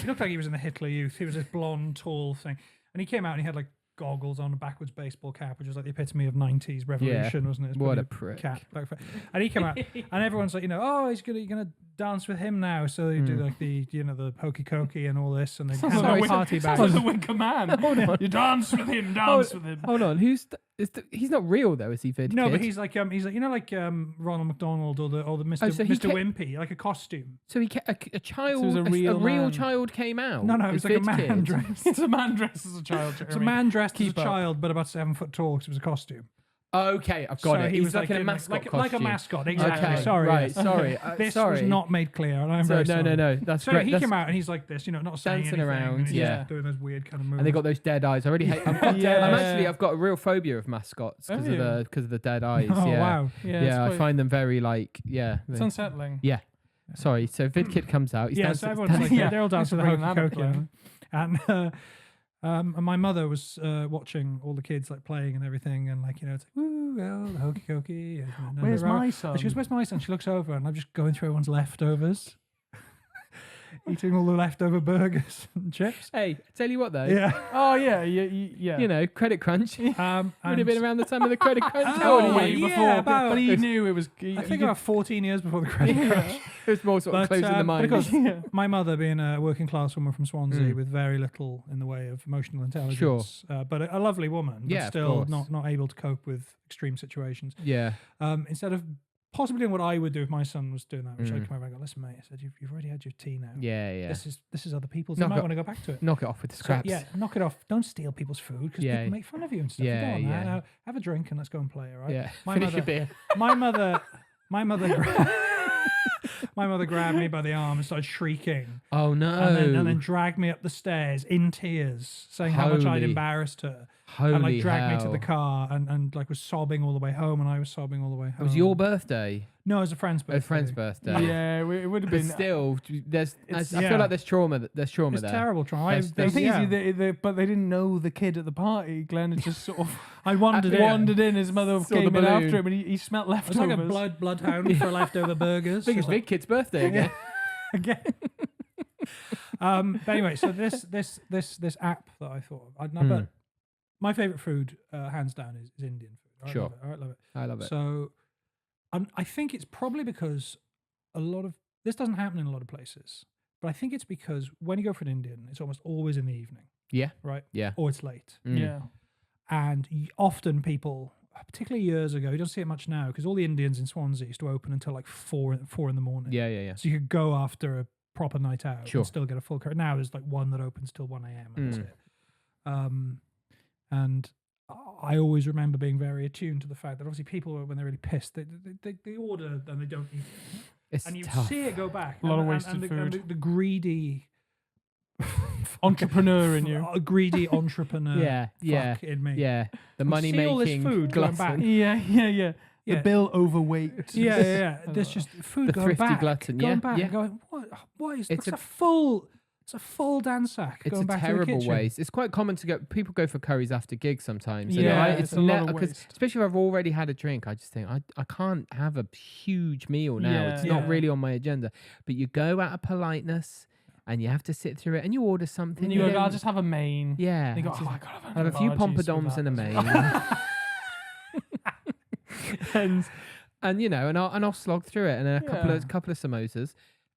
Speaker 3: looked like he was in the Hitler Youth. He was this blonde, tall thing, and he came out and he had like goggles on, a backwards baseball cap, which was like the epitome of 90s revolution, wasn't it?
Speaker 2: What a prick.
Speaker 3: Cap. And he came out, and everyone's like, you know, oh, you're gonna dance with him now. So they do like the hokey cokey and all this, and they have a party back.
Speaker 1: Sounds like the Winker Man. Hold on. You dance with him, with him.
Speaker 2: Hold on, he's not real though, is he? Vid
Speaker 3: No,
Speaker 2: Kid?
Speaker 3: but he's like you know, like Ronald McDonald or the Mr. Mr. Wimpy, like a costume.
Speaker 2: So he a child,
Speaker 1: So it was
Speaker 2: a real child came out.
Speaker 3: No, it was like a man
Speaker 2: Kid.
Speaker 3: dressed.
Speaker 1: It's a man dressed as a child.
Speaker 3: It's a man dressed as a child, but about 7 foot tall because it was a costume.
Speaker 2: Okay, I've got
Speaker 3: So
Speaker 2: it.
Speaker 3: he
Speaker 2: He's
Speaker 3: was
Speaker 2: like in a
Speaker 3: in
Speaker 2: mascot
Speaker 3: like a
Speaker 2: costume.
Speaker 3: mascot, exactly.
Speaker 2: Okay,
Speaker 3: Sorry,
Speaker 2: right.
Speaker 3: yes.
Speaker 2: Sorry,
Speaker 3: This
Speaker 2: sorry.
Speaker 3: was not made clear, and I'm
Speaker 2: So,
Speaker 3: very sorry.
Speaker 2: no. That's
Speaker 3: So
Speaker 2: great.
Speaker 3: he
Speaker 2: That's-
Speaker 3: came out and he's like this, not saying
Speaker 2: Dancing
Speaker 3: anything,
Speaker 2: around,
Speaker 3: and he's
Speaker 2: yeah.
Speaker 3: just doing those weird kind of moves.
Speaker 2: And they got those dead eyes. I really hate. I've got a real phobia of mascots because of the dead eyes.
Speaker 3: Oh
Speaker 2: yeah.
Speaker 3: wow!
Speaker 2: Yeah, I find them very
Speaker 1: It's unsettling.
Speaker 2: Yeah. Sorry. So Vidkid comes out. He's
Speaker 3: Yeah,
Speaker 2: dancing.
Speaker 3: so everyone's like, they're all dancing the
Speaker 1: bringing
Speaker 3: hokey
Speaker 1: that up,
Speaker 3: cokey,
Speaker 1: Glenn.
Speaker 3: and my mother was watching all the kids like playing and everything, and like it's like, ooh, well, the hokey cokey. And
Speaker 1: Where's
Speaker 3: they're
Speaker 1: my
Speaker 3: and
Speaker 1: son?
Speaker 3: she goes, "Where's my son?" She looks over, and I'm just going through everyone's leftovers, eating all the leftover burgers and chips.
Speaker 2: Hey, tell you what though.
Speaker 3: Yeah.
Speaker 1: Oh yeah.
Speaker 2: You know, credit crunch. Would have
Speaker 3: and-
Speaker 2: been around the time of the credit crunch.
Speaker 3: Oh,
Speaker 2: How old are
Speaker 3: yeah,
Speaker 2: you?
Speaker 3: about-
Speaker 1: but he knew it was.
Speaker 3: I think about 14 years before the credit crash.
Speaker 2: It was more sort of closing the mind.
Speaker 3: Because my mother, being a working class woman from Swansea with very little in the way of emotional intelligence, but a lovely woman, but
Speaker 2: Yeah, of
Speaker 3: still
Speaker 2: course.
Speaker 3: not able to cope with extreme situations.
Speaker 2: Yeah.
Speaker 3: Instead of possibly doing what I would do if my son was doing that, which I'd come over and go, "Listen, mate," I said, "You've already had your tea now.
Speaker 2: Yeah.
Speaker 3: This is other people's.
Speaker 2: Knock
Speaker 3: You might
Speaker 2: it-
Speaker 3: want to go back to it."
Speaker 2: Knock it off with the
Speaker 3: So,
Speaker 2: scraps.
Speaker 3: yeah, knock it off. Don't steal people's food because
Speaker 2: Yeah.
Speaker 3: people make fun of you and stuff.
Speaker 2: Yeah,
Speaker 3: Go on,
Speaker 2: yeah.
Speaker 3: now, have a drink and let's go and play. All right.
Speaker 2: Yeah.
Speaker 3: My
Speaker 2: Finish
Speaker 3: mother-
Speaker 2: your beer.
Speaker 3: My mother my mother grabbed me by the arm and started shrieking,
Speaker 2: Oh no.
Speaker 3: and then dragged me up the stairs in tears, saying how much I'd
Speaker 2: Holy-
Speaker 3: embarrassed her,
Speaker 2: Holy
Speaker 3: and like dragged me to
Speaker 2: hell.
Speaker 3: the car, and like was sobbing all the way home, and I was sobbing all the way home.
Speaker 2: It was your birthday.
Speaker 3: No, it was a friend's birthday.
Speaker 2: A friend's birthday.
Speaker 1: Yeah, it would have
Speaker 2: But
Speaker 1: been.
Speaker 2: still, I
Speaker 3: yeah.
Speaker 2: feel like there's trauma. There's trauma
Speaker 3: It's
Speaker 2: there.
Speaker 3: terrible trauma.
Speaker 2: There's-
Speaker 1: The thing
Speaker 3: yeah.
Speaker 1: is, but they didn't know the kid at the party. Glenn had just sort of
Speaker 3: I wandered in.
Speaker 1: wandered in. His mother
Speaker 2: Saw
Speaker 1: came
Speaker 2: the
Speaker 1: in
Speaker 2: balloon.
Speaker 1: after him, and he smelt
Speaker 3: I was
Speaker 1: leftovers.
Speaker 3: like a bloodhound for leftover burgers.
Speaker 2: I think it's
Speaker 3: Just like-
Speaker 2: Big Kid's birthday again.
Speaker 3: again. But anyway, so this app that I thought of, but my favorite food, hands down, is Indian food.
Speaker 2: Sure.
Speaker 3: I love it.
Speaker 2: I love it.
Speaker 3: So, I think it's probably because a lot of this doesn't happen in a lot of places, but I think it's because when you go for an Indian, it's almost always in the evening,
Speaker 2: Yeah.
Speaker 3: right?
Speaker 2: Yeah.
Speaker 3: Or it's late,
Speaker 1: Yeah.
Speaker 3: and often people, particularly years ago, you don't see it much now because all the Indians in Swansea used to open until like 4 in the morning.
Speaker 2: Yeah.
Speaker 3: So you could go after a proper night out
Speaker 2: Sure.
Speaker 3: and still get a full crowd. Now there's like one that opens till 1 a.m. and that's it. And I always remember being very attuned to the fact that obviously people, when they're really pissed, they order and they don't eat it.
Speaker 2: It's
Speaker 3: And you
Speaker 2: tough.
Speaker 3: see it go back.
Speaker 1: A lot of
Speaker 3: And
Speaker 1: wasted
Speaker 3: the,
Speaker 1: food.
Speaker 3: And the greedy
Speaker 1: Entrepreneur in you.
Speaker 3: a greedy entrepreneur
Speaker 2: Yeah.
Speaker 3: fuck in me.
Speaker 2: Yeah. The
Speaker 3: You
Speaker 2: money
Speaker 3: see all this
Speaker 2: making
Speaker 3: food going back.
Speaker 2: glutton.
Speaker 1: Yeah.
Speaker 3: Yeah.
Speaker 1: The bill overweight.
Speaker 3: Yeah. There's just food
Speaker 2: The
Speaker 3: going
Speaker 2: thrifty
Speaker 3: back.
Speaker 2: glutton,
Speaker 3: Going
Speaker 2: yeah,
Speaker 3: back
Speaker 2: yeah.
Speaker 3: and going, what is
Speaker 2: It's
Speaker 3: it's a full dance sack
Speaker 2: It's
Speaker 3: going
Speaker 2: a
Speaker 3: back to the
Speaker 2: terrible
Speaker 3: kitchen.
Speaker 2: waste. It's quite common to go. People go for curries after gigs sometimes.
Speaker 1: Yeah,
Speaker 2: and
Speaker 1: it's a lot of
Speaker 2: because
Speaker 1: waste.
Speaker 2: especially if I've already had a drink, I just think I can't have a huge meal now.
Speaker 1: Yeah.
Speaker 2: It's not
Speaker 3: Yeah.
Speaker 2: really on my agenda. But you go out of politeness, and you have to sit through it, and you order something.
Speaker 1: And you go,
Speaker 2: then-
Speaker 1: I'll just have a main.
Speaker 2: yeah.
Speaker 1: And you go,
Speaker 2: it's
Speaker 1: oh,
Speaker 2: just-
Speaker 1: I gotta
Speaker 2: I'll have a few poppadoms and a main. and you know, and I'll slog through it, and then a
Speaker 1: Yeah.
Speaker 2: couple of samosas.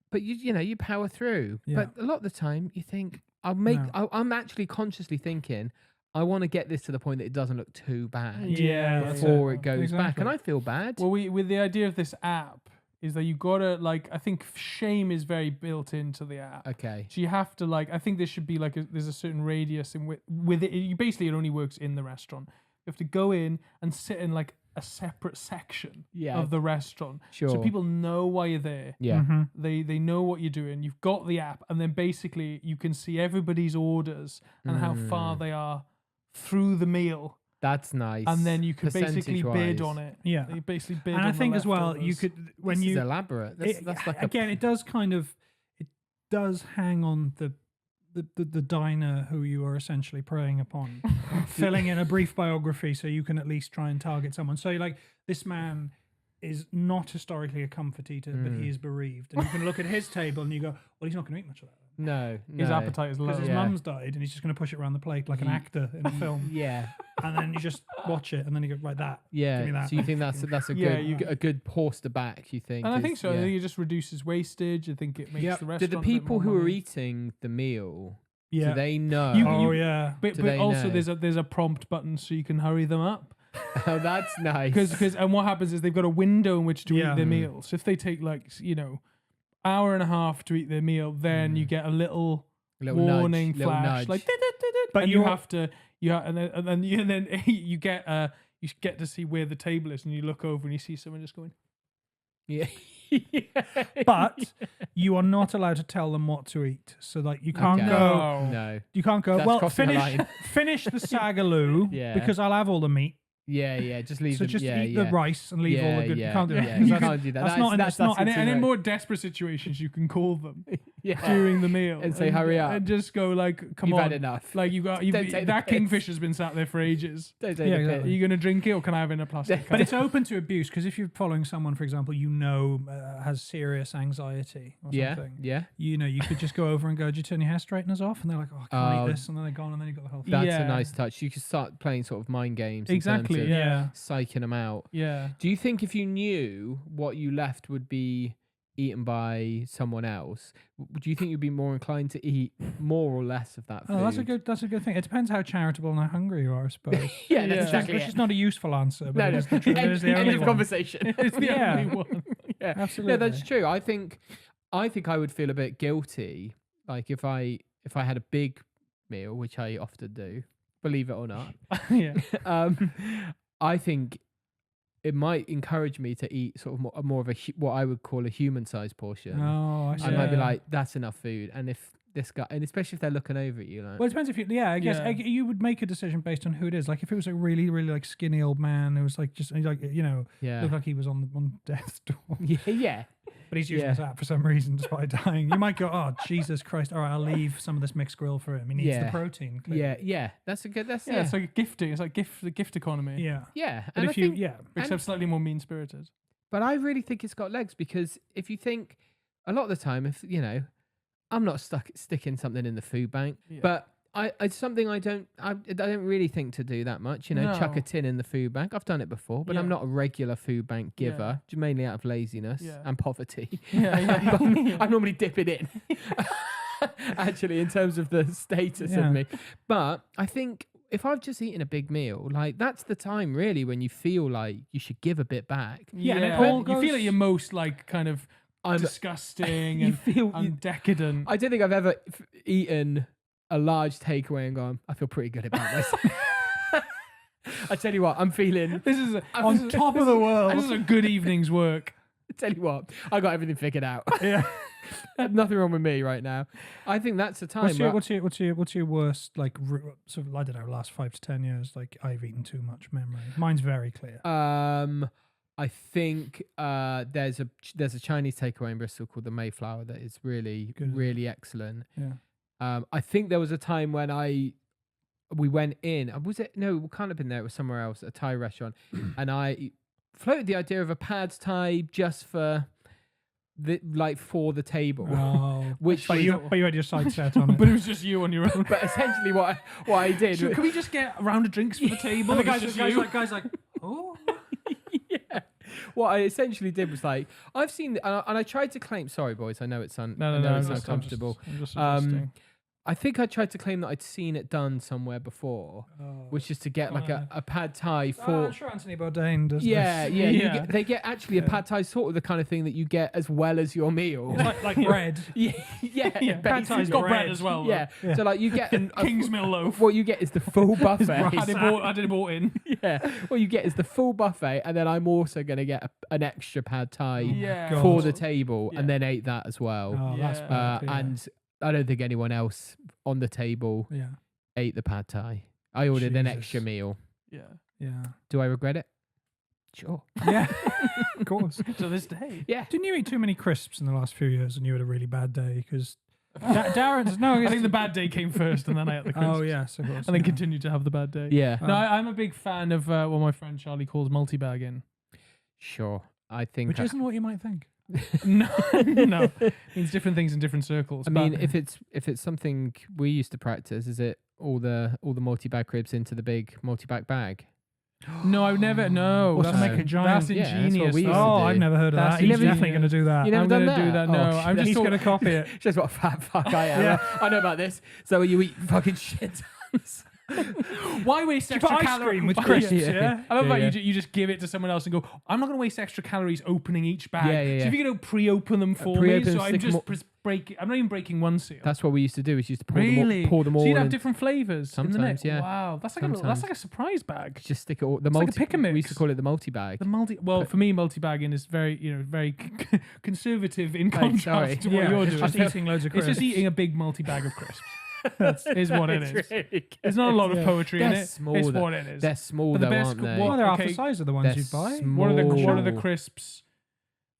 Speaker 2: But you power through.
Speaker 3: Yeah.
Speaker 2: But a lot of the time, you think
Speaker 3: No.
Speaker 2: I'm actually consciously thinking I want to get this to the point that it doesn't look too bad
Speaker 1: Yeah, that's
Speaker 2: before it goes back,
Speaker 3: Exactly.
Speaker 2: and I feel bad.
Speaker 1: Well, with the idea of this app is that you gotta like. I think shame is very built into the app.
Speaker 2: Okay.
Speaker 1: So you have to like. I think there should be like there's a certain radius in with it. You basically it only works in the restaurant. You have to go in and sit in like a separate section
Speaker 2: Yeah.
Speaker 1: of the restaurant,
Speaker 2: Sure.
Speaker 1: so people know why you're there.
Speaker 2: Yeah.
Speaker 3: Mm-hmm.
Speaker 1: They know what you're doing. You've got the app, and then basically you can see everybody's orders and how far they are through the meal,
Speaker 2: That's nice.
Speaker 1: and then you can basically bid
Speaker 2: Percentage-wise.
Speaker 1: on it.
Speaker 3: Yeah.
Speaker 1: You basically bid.
Speaker 3: And
Speaker 1: on
Speaker 3: I
Speaker 1: the
Speaker 3: think as well, you
Speaker 1: leftovers.
Speaker 3: could when
Speaker 2: This
Speaker 3: you
Speaker 2: is elaborate. That's like
Speaker 3: again, it does hang on the diner who you are essentially preying upon, filling in a brief biography so you can at least try and target someone. So you're like, this man is not historically a comfort eater, but he is bereaved, and you can look at his table and you go, well, he's not going to eat much of that
Speaker 2: no.
Speaker 1: his appetite is low.
Speaker 3: because his
Speaker 2: Yeah.
Speaker 3: mum's died, and he's just going to push it around the plate like an actor in a film,
Speaker 2: Yeah.
Speaker 3: and then you just watch it, and then you go, right, that.
Speaker 2: Yeah.
Speaker 3: Give me that.
Speaker 2: So you think that's a
Speaker 1: Yeah,
Speaker 2: good a good horse to back? You think?
Speaker 1: And I
Speaker 2: is-
Speaker 1: think so. I
Speaker 2: yeah.
Speaker 1: think it just reduces wastage. I think it makes
Speaker 3: Yep.
Speaker 1: the
Speaker 2: Do
Speaker 1: restaurant.
Speaker 2: the
Speaker 1: a bit
Speaker 2: people
Speaker 1: more
Speaker 2: who are
Speaker 1: money.
Speaker 2: eating the meal?
Speaker 3: Yeah.
Speaker 2: Do they know?
Speaker 3: Oh yeah.
Speaker 1: But
Speaker 2: Do
Speaker 1: but
Speaker 2: they
Speaker 1: also
Speaker 2: know?
Speaker 1: there's a prompt button so you can hurry them up.
Speaker 2: Oh, that's nice.
Speaker 1: Because and what happens is they've got a window in which to
Speaker 3: Yeah.
Speaker 1: eat their meals. If they take like hour and a half to eat their meal, then you get a little
Speaker 2: Little
Speaker 1: warning
Speaker 2: nudge, little
Speaker 1: flash,
Speaker 2: nudge.
Speaker 1: like, "Dit, dit, dit, dit,"
Speaker 3: But
Speaker 1: and you
Speaker 3: you're-
Speaker 1: have to, and then you get you get to see where the table is, and you look over and you see someone just going.
Speaker 2: Yeah.
Speaker 3: But you are not allowed to tell them what to eat. So like you can't
Speaker 2: Okay.
Speaker 3: go.
Speaker 2: No.
Speaker 3: You can't go.
Speaker 2: That's
Speaker 3: Well,
Speaker 2: crossing a line."
Speaker 3: finish the sagaloo
Speaker 2: Yeah.
Speaker 3: because I'll have all the meat.
Speaker 2: Yeah. Just leave
Speaker 3: So
Speaker 2: them.
Speaker 3: just
Speaker 2: yeah,
Speaker 3: eat
Speaker 2: yeah.
Speaker 3: the rice and leave all the good.
Speaker 2: Yeah,
Speaker 3: You can't do
Speaker 2: yeah,
Speaker 3: that.
Speaker 2: You
Speaker 3: That's-
Speaker 2: can't do that.
Speaker 3: that's not- that's not-
Speaker 1: And
Speaker 2: too
Speaker 1: in
Speaker 2: late.
Speaker 1: more desperate situations, you can call them
Speaker 2: Yeah.
Speaker 1: during the meal
Speaker 2: And say, "Hurry up.
Speaker 1: and just go like, "Come
Speaker 2: You've
Speaker 1: on,
Speaker 2: had enough.
Speaker 1: like you've
Speaker 2: Don't take the
Speaker 1: that
Speaker 2: piss.
Speaker 1: kingfisher's been sat there for ages.
Speaker 2: Don't take
Speaker 3: Yeah,
Speaker 2: the
Speaker 3: exactly.
Speaker 1: Are you going to drink it or can I have it in a plastic
Speaker 3: But
Speaker 1: cup?"
Speaker 3: it's open to abuse because if you're following someone, for example, has serious anxiety or something.
Speaker 2: Yeah.
Speaker 3: You could just go over and go, "Do you turn your hair straighteners off?" And they're like, "Oh, I can't eat this," and then they're gone, and then you've got the whole thing.
Speaker 2: That's
Speaker 1: Yeah.
Speaker 2: a nice touch. You could start playing sort of mind games.
Speaker 1: Exactly,
Speaker 2: In terms of
Speaker 3: Yeah.
Speaker 2: psyching them out.
Speaker 1: Yeah.
Speaker 2: Do you think if you knew what you left would be eaten by someone else, do you think you'd be more inclined to eat more or less of that food?
Speaker 3: Oh, that's a good thing. It depends how charitable and how hungry you are, I suppose.
Speaker 2: Yeah,
Speaker 1: Yeah.
Speaker 2: that's exactly
Speaker 3: Which
Speaker 2: it.
Speaker 3: is not a useful answer, but
Speaker 2: No,
Speaker 3: it
Speaker 2: no.
Speaker 3: is the truth. It is the
Speaker 2: End
Speaker 3: only
Speaker 2: of
Speaker 3: one.
Speaker 2: conversation.
Speaker 1: It's the
Speaker 3: Yeah.
Speaker 1: only one.
Speaker 2: Yeah,
Speaker 3: Absolutely.
Speaker 2: No, that's true. I think I would feel a bit guilty, like if I had a big meal, which I often do, believe it or not.
Speaker 1: Yeah.
Speaker 2: I think it might encourage me to eat sort of more of what I would call a human-sized portion.
Speaker 3: Oh, I see.
Speaker 2: I might be
Speaker 1: Yeah.
Speaker 2: like, that's enough food, and if this guy, and especially if they're looking over at you, like,
Speaker 3: Well, it depends if you. Yeah, I guess
Speaker 1: Yeah.
Speaker 3: you would make a decision based on who it is. Like if it was a really, really like skinny old man who was like just like
Speaker 2: yeah,
Speaker 3: looked like he was on death's door,
Speaker 2: yeah,
Speaker 3: but he's using
Speaker 2: Yeah.
Speaker 3: this app for some reason despite dying. You might go, "Oh Jesus Christ! All right, I'll leave some of this mixed grill for him. He needs the
Speaker 2: Yeah.
Speaker 3: protein." Clearly.
Speaker 2: yeah. That's a good. That's
Speaker 1: Yeah, it's like gifting. It's like the gift economy.
Speaker 3: Yeah.
Speaker 2: yeah.
Speaker 3: But
Speaker 2: And
Speaker 3: if
Speaker 2: I
Speaker 3: you,
Speaker 2: think,
Speaker 3: yeah,
Speaker 1: Except slightly more mean spirited.
Speaker 2: but I really think it's got legs because if you think a lot of the time, if I'm not sticking something in the food bank,
Speaker 1: Yeah.
Speaker 2: but it's something I don't really think to do that much. Chuck a
Speaker 1: No.
Speaker 2: tin in the food bank. I've done it before, but I'm
Speaker 1: Yeah.
Speaker 2: not a regular food bank giver, mainly out of laziness
Speaker 1: Yeah.
Speaker 2: and poverty.
Speaker 1: Yeah.
Speaker 2: I normally dip it in. Actually, in terms of the status
Speaker 3: Yeah.
Speaker 2: of me, but I think if I've just eaten a big meal, like that's the time really when you feel like you should give a bit back.
Speaker 3: Yeah, and it
Speaker 1: Yeah.
Speaker 3: all
Speaker 1: You feel
Speaker 3: goes-
Speaker 1: like you're most like kind of
Speaker 2: I'm
Speaker 1: disgusting
Speaker 2: you
Speaker 1: and,
Speaker 2: feel
Speaker 1: and decadent.
Speaker 2: I don't think I've ever eaten a large takeaway and gone, I feel pretty good about myself. I tell you what, I'm feeling.
Speaker 1: This is
Speaker 3: on top of the world.
Speaker 1: This is a good evening's work.
Speaker 2: I tell you what, I got everything figured out.
Speaker 3: Yeah.
Speaker 2: Nothing wong with me right now. I think that's the time.
Speaker 3: What's your worst like sort of I don't know last 5 to 10 years like I've eaten too much memory? Mine's very clear.
Speaker 2: I think there's a Chinese takeaway in Bristol called the Mayflower that is really
Speaker 3: Good.
Speaker 2: really excellent.
Speaker 3: Yeah.
Speaker 2: I think there was a time when we went in. Was it? No, we can't have been there. It was somewhere else, a Thai restaurant, and I floated the idea of a pad Thai just for for the table, which
Speaker 3: But
Speaker 2: was-
Speaker 3: you had your sight set on it.
Speaker 1: But it was just you on your own.
Speaker 2: but essentially what I did.
Speaker 1: Can we just get a round of drinks for the table?
Speaker 3: And the
Speaker 1: It's just you.
Speaker 3: guy's like, oh.
Speaker 2: Yeah. What I essentially did was like I've seen and I tried to claim. Sorry, boys. I know it's
Speaker 1: No,
Speaker 2: it's
Speaker 1: I'm
Speaker 2: uncomfortable.
Speaker 1: just
Speaker 2: Um,
Speaker 1: adjusting.
Speaker 2: I think I tried to claim that I'd seen it done somewhere before, which is to get like a pad Thai for.
Speaker 3: I'm sure Anthony Bourdain does
Speaker 2: Yeah,
Speaker 3: this.
Speaker 2: yeah.
Speaker 1: Yeah.
Speaker 2: They get actually a pad Thai sort of the kind of thing that you get as well as your meal.
Speaker 3: It's like bread.
Speaker 2: yeah,
Speaker 1: Yeah,
Speaker 3: pad Thai's
Speaker 1: it's got bread
Speaker 3: bread.
Speaker 1: as well.
Speaker 2: yeah.
Speaker 3: Yeah.
Speaker 2: So like you get
Speaker 1: King's Mill loaf.
Speaker 2: what you get is the full buffet.
Speaker 1: I did it bought in.
Speaker 2: Yeah, what you get is the full buffet, and then I'm also going to get an extra pad Thai
Speaker 1: Yeah.
Speaker 3: God.
Speaker 2: for the table,
Speaker 1: Yeah.
Speaker 2: and then ate that as well.
Speaker 3: Oh, that's
Speaker 1: Yeah.
Speaker 3: bad. Yeah.
Speaker 2: And I don't think anyone else on the table
Speaker 3: yeah,
Speaker 2: ate the pad Thai. I ordered an
Speaker 3: Jesus.
Speaker 2: extra meal.
Speaker 1: Yeah.
Speaker 3: yeah,
Speaker 2: Do I regret it? Sure.
Speaker 3: yeah. Of course.
Speaker 1: To this day.
Speaker 2: Yeah.
Speaker 3: Didn't you eat too many crisps in the last few years, and you had a really bad day? Because Darren's no.
Speaker 1: I think the bad day came first, and then I ate the crisps.
Speaker 3: Oh yes, of course.
Speaker 1: And then
Speaker 3: yeah.
Speaker 1: continued to have the bad day.
Speaker 2: Yeah.
Speaker 1: No, I'm a big fan of what my friend Charlie calls multi-bagging.
Speaker 2: Sure. I think.
Speaker 3: Which isn't what you might think.
Speaker 1: No, no, means different things in different circles.
Speaker 2: I
Speaker 1: but-
Speaker 2: mean, if it's something we used to practice, is it all the multi-bag cribs into the big multi-bag bag?
Speaker 1: no, I've never. No,
Speaker 3: What's to
Speaker 1: that's,
Speaker 3: make a giant?
Speaker 1: that's
Speaker 2: Yeah, that's what
Speaker 1: ingenious.
Speaker 2: we used to
Speaker 3: Oh,
Speaker 2: do.
Speaker 3: I've never heard of
Speaker 1: That's
Speaker 3: that. He's
Speaker 1: never-
Speaker 3: definitely going to do that.
Speaker 2: You never
Speaker 1: I'm
Speaker 2: done
Speaker 1: gonna do that. No,
Speaker 2: Oh,
Speaker 1: I'm just
Speaker 3: He's
Speaker 1: talking.
Speaker 3: going to copy it.
Speaker 2: Just what a fat fuck I am.
Speaker 3: Yeah.
Speaker 2: I know about this. So you eat fucking shit tons.
Speaker 1: Why waste
Speaker 3: You
Speaker 1: extra
Speaker 3: put ice
Speaker 1: calories
Speaker 3: cream with
Speaker 1: Why-
Speaker 3: crisps,
Speaker 2: Yeah.
Speaker 3: yeah?
Speaker 1: I love
Speaker 2: Yeah,
Speaker 1: that
Speaker 2: yeah.
Speaker 1: you just give it to someone else and go, I'm not going to waste extra calories opening each bag.
Speaker 2: Yeah, yeah,
Speaker 1: So if
Speaker 2: yeah.
Speaker 1: you could pre-open them for me,
Speaker 2: Pre-open,
Speaker 1: so I'm
Speaker 2: stick 'em
Speaker 1: just
Speaker 2: all-
Speaker 1: I'm not even breaking one seal.
Speaker 2: That's what we used to do. Is used to pour
Speaker 1: really?
Speaker 2: them all.
Speaker 1: So you'd have
Speaker 2: in-
Speaker 1: different flavors. In the
Speaker 2: Sometimes,
Speaker 1: mix?
Speaker 2: yeah.
Speaker 1: Wow, that's like a surprise bag.
Speaker 2: Just stick it all. The
Speaker 1: It's like a
Speaker 2: multi.
Speaker 1: pick and mix.
Speaker 2: We used to call it the multi bag.
Speaker 1: For me, multi-bagging is very conservative in contrast
Speaker 2: sorry.
Speaker 1: to what
Speaker 3: Yeah,
Speaker 1: you're
Speaker 3: it's
Speaker 1: doing.
Speaker 3: just eating loads of
Speaker 1: It's
Speaker 3: crisps.
Speaker 1: just eating a big multi-bag of crisps. Is what it is.
Speaker 2: Really good.
Speaker 1: There's not a lot of poetry in
Speaker 2: They're
Speaker 1: it.
Speaker 2: small,
Speaker 1: It's
Speaker 2: though.
Speaker 1: what it is.
Speaker 2: They're small
Speaker 1: But the
Speaker 2: though,
Speaker 1: best
Speaker 2: aren't they?
Speaker 1: what-
Speaker 3: Well, they're half
Speaker 1: okay.
Speaker 3: the size of the ones
Speaker 2: They're
Speaker 3: you buy.
Speaker 2: small.
Speaker 1: What are the crisps?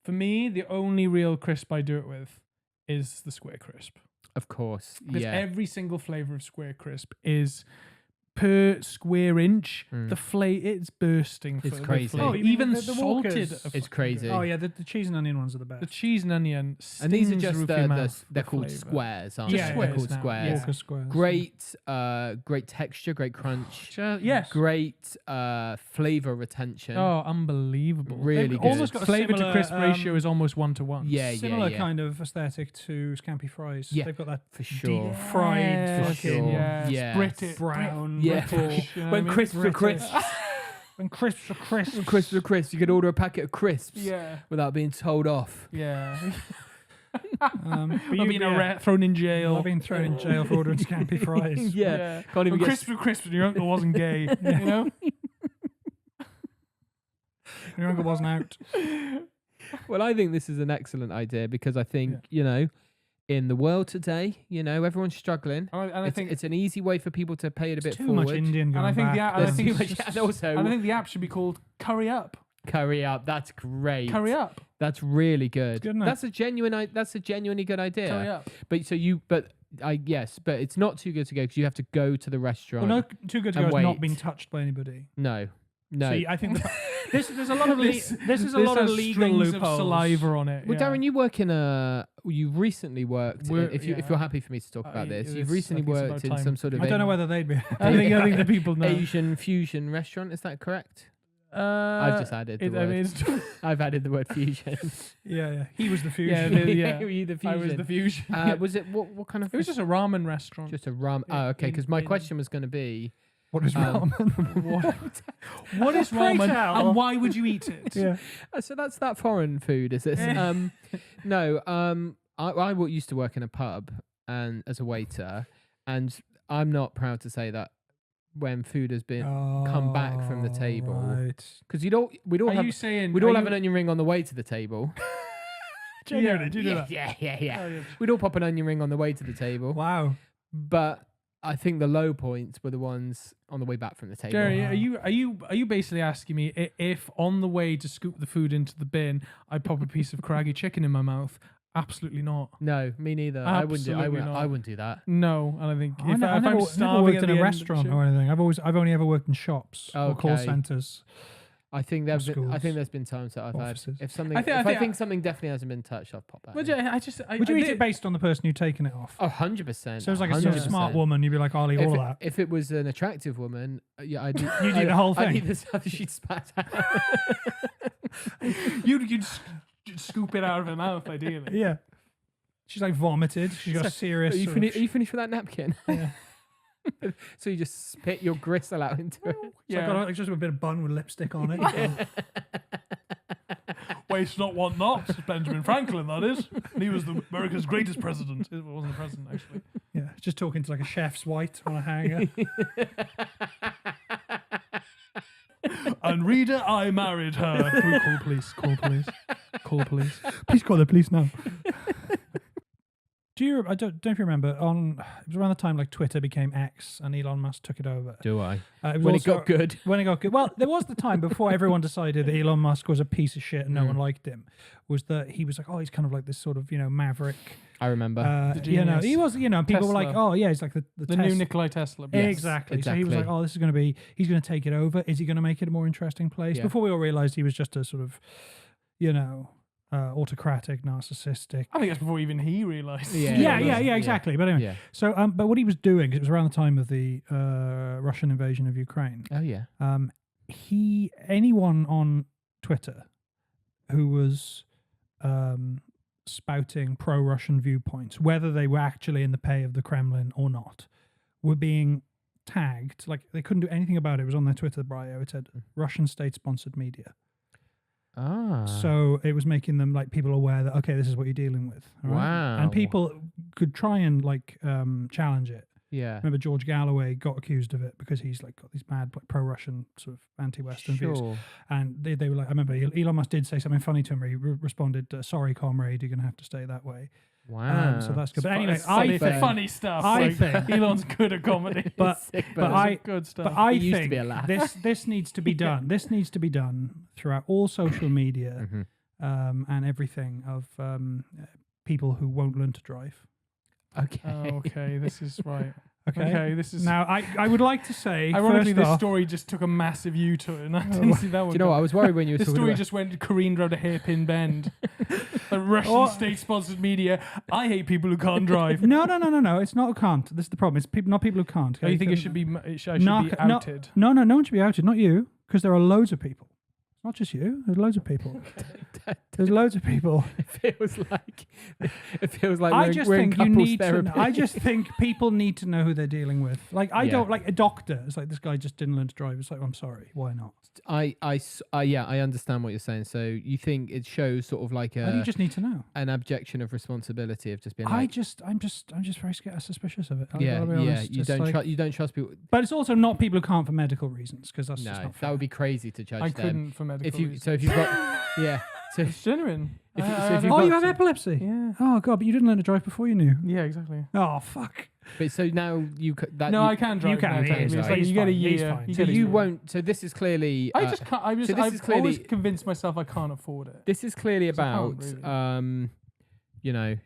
Speaker 1: For me, the only real crisp I do it with is the square crisp.
Speaker 2: Of course.
Speaker 1: Because
Speaker 2: Yeah.
Speaker 1: every single flavor of square crisp is per square inch.
Speaker 2: Mm.
Speaker 1: The it's bursting.
Speaker 2: It's
Speaker 1: for
Speaker 2: crazy.
Speaker 1: The flavor.
Speaker 3: Oh, you mean
Speaker 1: even
Speaker 3: the
Speaker 1: salted.
Speaker 3: Walkers?
Speaker 1: are
Speaker 2: It's
Speaker 1: fucking
Speaker 2: crazy.
Speaker 1: good.
Speaker 3: Oh yeah, the cheese and onion ones are the best.
Speaker 1: The cheese and onion.
Speaker 2: And these are
Speaker 1: stings
Speaker 2: just
Speaker 1: roof your mouth
Speaker 2: they're
Speaker 1: with
Speaker 2: called
Speaker 1: flavour.
Speaker 2: squares, aren't
Speaker 1: Just
Speaker 2: they?
Speaker 1: squares
Speaker 2: They're called
Speaker 1: now,
Speaker 2: squares.
Speaker 1: yeah.
Speaker 3: Walker squares.
Speaker 2: Great texture, great crunch,
Speaker 1: Yes.
Speaker 2: great flavor retention.
Speaker 1: Oh, unbelievable.
Speaker 2: Really
Speaker 3: They've
Speaker 2: good.
Speaker 3: almost got a
Speaker 1: Flavor to
Speaker 3: similar,
Speaker 1: crisp ratio is almost 1-to-1.
Speaker 2: Yeah,
Speaker 3: Similar
Speaker 2: yeah.
Speaker 3: kind of aesthetic to Scampi fries.
Speaker 2: Yeah.
Speaker 3: They've got that
Speaker 2: For sure.
Speaker 3: deep fried
Speaker 1: Yes,
Speaker 3: fucking
Speaker 2: Yes.
Speaker 1: yes. British.
Speaker 3: brown.
Speaker 2: Yeah.
Speaker 3: British, you know
Speaker 2: When
Speaker 3: what I mean?
Speaker 2: crisps are crisps.
Speaker 3: When crisps are crisps.
Speaker 2: Crisps are crisps. You could order a packet of crisps
Speaker 1: Yeah.
Speaker 2: without being told off.
Speaker 1: Yeah.
Speaker 3: But
Speaker 1: I've been thrown in jail.
Speaker 3: I've been thrown in jail for ordering Scampi fries.
Speaker 2: Yeah. Can't even
Speaker 1: When
Speaker 2: get
Speaker 1: crisps were crisps and your uncle wasn't gay. You know?
Speaker 3: Your uncle wasn't out.
Speaker 2: Well, I think this is an excellent idea because I think, in the world today, everyone's struggling.
Speaker 1: And I think
Speaker 2: It's an easy way for people to pay it a bit
Speaker 3: Too
Speaker 2: forward.
Speaker 3: much Indian going
Speaker 1: I think
Speaker 3: back.
Speaker 1: the
Speaker 2: There's
Speaker 1: think
Speaker 2: too
Speaker 1: it's
Speaker 2: much-
Speaker 1: just-
Speaker 2: and also
Speaker 1: I think the app should be called Curry Up.
Speaker 2: curry up. That's great.
Speaker 1: Curry Up.
Speaker 2: That's really good.
Speaker 3: good, isn't it?
Speaker 2: That's a genuine. That's a genuinely good idea.
Speaker 1: Curry Up.
Speaker 2: But it's not too good to go because you have to go to the restaurant.
Speaker 3: Well, no, Too Good to
Speaker 2: And
Speaker 3: Go has not
Speaker 2: wait.
Speaker 3: been touched by anybody.
Speaker 2: no.
Speaker 3: See, I think there's a lot of
Speaker 1: This
Speaker 3: is a lot of
Speaker 1: has
Speaker 3: legal
Speaker 1: strings
Speaker 3: loopholes.
Speaker 1: of saliva on it.
Speaker 2: Well,
Speaker 1: yeah.
Speaker 2: Darren, you work in you recently worked.
Speaker 1: We're-
Speaker 2: If you're
Speaker 1: yeah.
Speaker 2: happy for me to talk about this, you've
Speaker 1: it's-
Speaker 2: recently
Speaker 1: I think it's
Speaker 2: worked
Speaker 1: about
Speaker 2: in
Speaker 1: time.
Speaker 2: some sort of
Speaker 3: I don't know whether they'd be.
Speaker 1: I think the people know.
Speaker 2: Asian fusion restaurant. Is that correct? I've just added the word. I've added the word fusion.
Speaker 3: Yeah. He was the
Speaker 1: Yeah,
Speaker 3: fusion.
Speaker 1: yeah.
Speaker 2: Were you the
Speaker 1: I was
Speaker 2: fusion?
Speaker 1: the fusion.
Speaker 2: Was it what kind of?
Speaker 1: It was just a ramen restaurant.
Speaker 2: just a rum.
Speaker 1: in-
Speaker 2: Oh, okay. Because my
Speaker 1: in-
Speaker 2: question was going to be,
Speaker 3: What is ramen?
Speaker 1: What is
Speaker 3: Pray
Speaker 1: ramen
Speaker 3: tell.
Speaker 1: and why would you eat it?
Speaker 3: Yeah.
Speaker 2: so that's that foreign food, is it? No. I used to work in a pub and as a waiter, and I'm not proud to say that when food has been come back from the table,
Speaker 3: Right.
Speaker 2: because we'd all
Speaker 1: Are
Speaker 2: have
Speaker 1: you saying
Speaker 2: we'd all have an onion ring on the way to the table.
Speaker 3: Genuinely, do you do that?
Speaker 2: Yeah.
Speaker 1: Oh, yeah.
Speaker 2: We'd all pop an onion ring on the way to the table.
Speaker 3: Wow.
Speaker 2: But I think the low points were the ones on the way back from the table.
Speaker 1: Jerry,
Speaker 3: Wow.
Speaker 1: are you basically asking me if on the way to scoop the food into the bin, I pop a piece of craggy chicken in my mouth? Absolutely not.
Speaker 2: No, me neither.
Speaker 1: Absolutely
Speaker 2: I
Speaker 1: not.
Speaker 2: wouldn't do that.
Speaker 1: No, and I think
Speaker 3: I've
Speaker 1: I'm
Speaker 3: never
Speaker 1: starving
Speaker 3: worked
Speaker 1: at
Speaker 3: in
Speaker 1: the
Speaker 3: a
Speaker 1: end of
Speaker 3: restaurant
Speaker 1: shift-
Speaker 3: or anything. I've only ever worked in shops or call
Speaker 2: Okay.
Speaker 3: centers.
Speaker 2: I think
Speaker 3: Schools.
Speaker 2: there's been times that I've
Speaker 3: Offices.
Speaker 2: had. If something,
Speaker 1: I
Speaker 2: I
Speaker 1: think-
Speaker 2: think something definitely hasn't been touched, I'll pop that.
Speaker 1: Would
Speaker 2: in.
Speaker 1: you,
Speaker 3: Would you eat
Speaker 1: did-
Speaker 3: it based on the person you've taken it off?
Speaker 2: Oh, 100%.
Speaker 3: So it was like a
Speaker 2: 100%.
Speaker 3: smart woman. You'd be like, I'll eat all of that.
Speaker 2: If it was an attractive woman, yeah, I'd eat,
Speaker 3: You'd eat the whole
Speaker 2: I'd
Speaker 3: thing?
Speaker 2: eat the stuff she'd spat out.
Speaker 1: you'd scoop it out of her mouth, ideally.
Speaker 3: Yeah. She's like vomited. She's got serious.
Speaker 2: Are you,
Speaker 3: sort of
Speaker 2: are you finished with that napkin?
Speaker 3: Yeah.
Speaker 2: So you just spit your gristle out into it.
Speaker 3: So I've got like, just a bit of bun with lipstick on it.
Speaker 1: Waste not, want not. Benjamin Franklin, that is. And he was America's greatest president. It wasn't a president, actually.
Speaker 3: Yeah, just talking to like a chef's white on a hanger.
Speaker 1: And reader, I married her. Can we call police? Call police. Call police.
Speaker 3: Please call the police now. I don't know if you remember, it was around the time like Twitter became X and Elon Musk took it over.
Speaker 2: Do I?
Speaker 3: It was
Speaker 2: When it
Speaker 3: also-
Speaker 2: got good.
Speaker 3: When it got good. Well, there was the time before everyone decided that Elon Musk was a piece of shit and no
Speaker 2: Mm.
Speaker 3: one liked him. Was that he was like, oh, he's kind of like this sort of, maverick.
Speaker 2: I remember.
Speaker 1: The
Speaker 3: He
Speaker 1: genius.
Speaker 3: was, people were like,
Speaker 1: Tesla.
Speaker 3: oh, yeah, he's like the
Speaker 1: The new
Speaker 3: Tes-
Speaker 1: Nikolai Tesla.
Speaker 3: Exactly. So he was like,
Speaker 2: exactly.
Speaker 3: oh, this is going to be, he's going to take it over. Is he going to make it a more interesting place?
Speaker 2: Yeah.
Speaker 3: Before we all realized he was just a sort of, autocratic, narcissistic.
Speaker 1: I think that's before even he realised.
Speaker 3: Yeah, exactly. But anyway,
Speaker 2: Yeah.
Speaker 3: so, but what he was doing, 'cause it was around the time of the Russian invasion of Ukraine,
Speaker 2: Oh, yeah.
Speaker 3: anyone on Twitter who was spouting pro-Russian viewpoints, whether they were actually in the pay of the Kremlin or not, were being tagged. Like they couldn't do anything about it. It was on their Twitter bio. It said Russian state-sponsored media. So it was making them like people aware that okay, this is what you're dealing with. All right?
Speaker 2: Wow.
Speaker 3: And people could try and like challenge it.
Speaker 2: Yeah.
Speaker 3: Remember George Galloway got accused of it because he's like got these mad like pro-Russian sort of anti-Western views. And they were like, I remember Elon Musk did say something funny to him where he responded, "Sorry, comrade, you're going to have to stay that way."
Speaker 2: Wow.
Speaker 3: So that's good. But anyway,
Speaker 1: It's funny stuff.
Speaker 3: I think
Speaker 1: Elon's good at comedy.
Speaker 3: but
Speaker 1: Good stuff.
Speaker 3: But I
Speaker 2: It used to
Speaker 3: think
Speaker 2: be a laugh.
Speaker 3: this needs to be done. This needs to be done throughout all social media and everything of people who won't learn to drive.
Speaker 2: Okay.
Speaker 1: Okay, this is right.
Speaker 3: Okay,
Speaker 1: this is
Speaker 3: now I would like to say,
Speaker 1: ironically,
Speaker 3: first
Speaker 1: this
Speaker 3: off,
Speaker 1: story just took a massive U-turn. I didn't see that one.
Speaker 2: Do you know what? I was worried when you were
Speaker 1: This
Speaker 2: talking
Speaker 1: story
Speaker 2: about...
Speaker 1: just went careened around a hairpin bend. The Russian state-sponsored media. I hate people who can't drive.
Speaker 3: no, it's not who can't. This is the problem. It's not people who can't.
Speaker 1: Oh, you think it should be? I should be outed?
Speaker 3: No one should be outed. Not you, because there are loads of people. Not just you. There's loads of people. There's loads of people.
Speaker 2: It feels like we're in couples therapy.
Speaker 3: I just think people need to know who they're dealing with. Like I don't like a doctor. It's like this guy just didn't learn to drive. It's like I'm sorry. Why not?
Speaker 2: I understand what you're saying. So you think it shows sort of like
Speaker 3: You just need to know
Speaker 2: an abjection of responsibility of just being.
Speaker 3: I'm just very scared, suspicious of it.
Speaker 2: Yeah. You don't trust people.
Speaker 3: But it's also not people who can't for medical reasons because that's just not fair.
Speaker 2: That would be crazy to judge
Speaker 1: I
Speaker 2: them.
Speaker 1: couldn't for medical reasons.
Speaker 2: So if you've got so
Speaker 1: It's genuine.
Speaker 2: If you
Speaker 3: have epilepsy.
Speaker 1: Yeah.
Speaker 3: Oh god, but you didn't learn to drive before you knew.
Speaker 1: Yeah, exactly.
Speaker 3: Oh fuck.
Speaker 2: But so now
Speaker 1: I can drive.
Speaker 3: You can.
Speaker 1: now,
Speaker 3: He's
Speaker 1: it's
Speaker 3: fine.
Speaker 1: like you get a
Speaker 3: He's
Speaker 1: year.
Speaker 3: fine.
Speaker 2: So you won't. So this is clearly.
Speaker 1: I just can't. I've
Speaker 2: clearly-
Speaker 1: always convinced myself I can't afford it.
Speaker 2: This is clearly
Speaker 1: So I
Speaker 2: about
Speaker 1: can't really.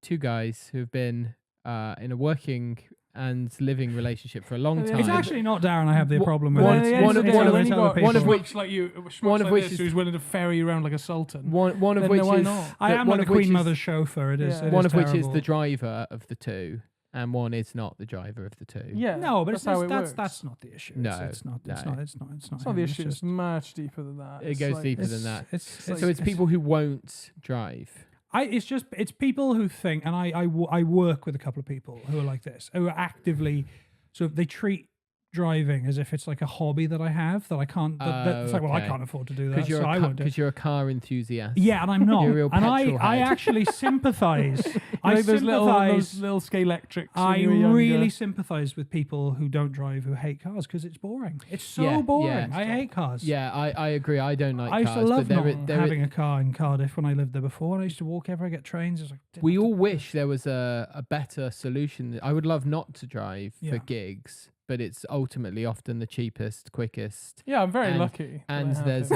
Speaker 2: two guys who've been in a working and living relationship for a long time.
Speaker 3: It's actually not Darren I have the problem with.
Speaker 2: one
Speaker 3: It's
Speaker 2: of which
Speaker 1: like you,
Speaker 2: one of which
Speaker 1: is who's willing to ferry you around like a sultan.
Speaker 2: one of
Speaker 1: Then
Speaker 2: which
Speaker 1: why
Speaker 2: is
Speaker 1: not?
Speaker 3: I am
Speaker 2: one
Speaker 3: like the
Speaker 2: of which
Speaker 3: Queen
Speaker 2: is-
Speaker 3: Mother's chauffeur. It is.
Speaker 1: Yeah.
Speaker 2: one of which is
Speaker 3: terrible.
Speaker 2: the driver of the two, and one is not the driver of the two.
Speaker 1: Yeah.
Speaker 3: No, but
Speaker 1: that's how it works.
Speaker 3: that's not the issue.
Speaker 2: No,
Speaker 3: it's not.
Speaker 2: no.
Speaker 3: It's not
Speaker 1: It's not the issue. It's much deeper than that.
Speaker 2: It goes deeper than that.
Speaker 3: So
Speaker 2: It's people who won't drive.
Speaker 3: It's people who think, and I work with a couple of people who are like this, who are actively, so they treat driving as if it's like a hobby that I have that I can't. It's like, well, I can't afford to do that, so I won't do it.
Speaker 2: Because you're a car enthusiast.
Speaker 3: Yeah, and I'm not.
Speaker 2: You're a real
Speaker 3: And
Speaker 2: petrol
Speaker 3: I
Speaker 2: head.
Speaker 3: actually sympathise. I
Speaker 1: Like those
Speaker 3: sympathise.
Speaker 1: little Scalextrics.
Speaker 3: I really sympathise with people who don't drive who hate cars because it's boring. It's so
Speaker 2: Yeah,
Speaker 3: boring.
Speaker 2: yeah.
Speaker 3: I hate cars.
Speaker 2: Yeah, I agree. I don't like
Speaker 3: I used
Speaker 2: cars.
Speaker 3: to love
Speaker 2: but
Speaker 3: not having a car in Cardiff when I lived there before. And I used to walk everywhere, get trains. It was like,
Speaker 2: we all wish there was a better solution. I would love not to drive for gigs, but it's ultimately often the cheapest, quickest.
Speaker 1: Yeah, I'm very lucky.
Speaker 2: And there's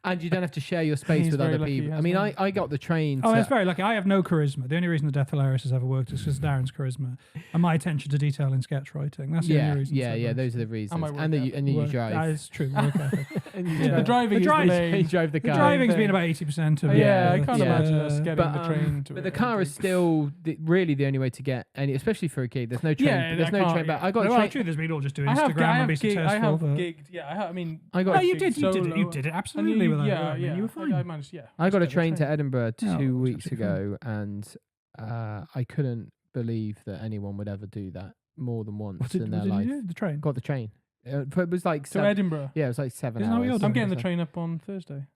Speaker 2: and you don't have to share your space
Speaker 1: He's
Speaker 2: with
Speaker 1: very
Speaker 2: other
Speaker 1: lucky,
Speaker 2: people. I
Speaker 1: hasn't
Speaker 2: mean,
Speaker 1: he?
Speaker 2: I got the train.
Speaker 3: Oh, it's very lucky. I have no charisma. The only reason the Death Hilarious has ever worked is because Darren's charisma and my attention to detail in sketch writing. That's the only reason.
Speaker 2: Yeah. Those are the reasons.
Speaker 1: my work
Speaker 2: And that you drive.
Speaker 3: That is true. Work ethic.
Speaker 1: The driving is the
Speaker 2: You
Speaker 1: main.
Speaker 2: drive the
Speaker 3: The
Speaker 2: car.
Speaker 3: driving's been about 80% of it.
Speaker 1: Yeah, I can't
Speaker 2: yeah.
Speaker 1: imagine us getting the train to
Speaker 2: But
Speaker 1: it.
Speaker 2: the car is still really the only way to get any, especially for a gig. There's no train.
Speaker 1: Yeah,
Speaker 2: there's
Speaker 1: I
Speaker 2: no
Speaker 1: can't-
Speaker 2: train back. I got
Speaker 3: Well,
Speaker 2: a train.
Speaker 3: true. There's been all just doing
Speaker 1: I have
Speaker 3: Instagram and be successful.
Speaker 1: I have
Speaker 3: but-
Speaker 1: gigged. Yeah, I mean.
Speaker 2: I got.
Speaker 3: No,
Speaker 2: a-
Speaker 3: you did. You
Speaker 1: solo.
Speaker 3: did it absolutely without.
Speaker 1: Yeah,
Speaker 3: You were fine.
Speaker 1: I managed. Yeah.
Speaker 2: I got a
Speaker 1: Just get the
Speaker 2: train to Edinburgh
Speaker 3: Oh,
Speaker 2: 2
Speaker 3: that's
Speaker 2: weeks
Speaker 3: absolutely
Speaker 2: ago, and I couldn't believe that anyone would ever do that more than once
Speaker 3: What
Speaker 2: in their
Speaker 3: did
Speaker 2: life.
Speaker 3: you do? The train.
Speaker 2: Got the train. It was like
Speaker 1: To Edinburgh.
Speaker 2: Yeah, it was like 7
Speaker 3: Isn't that what
Speaker 2: hours.
Speaker 3: you're
Speaker 1: I'm
Speaker 3: doing?
Speaker 1: getting the train up on Thursday.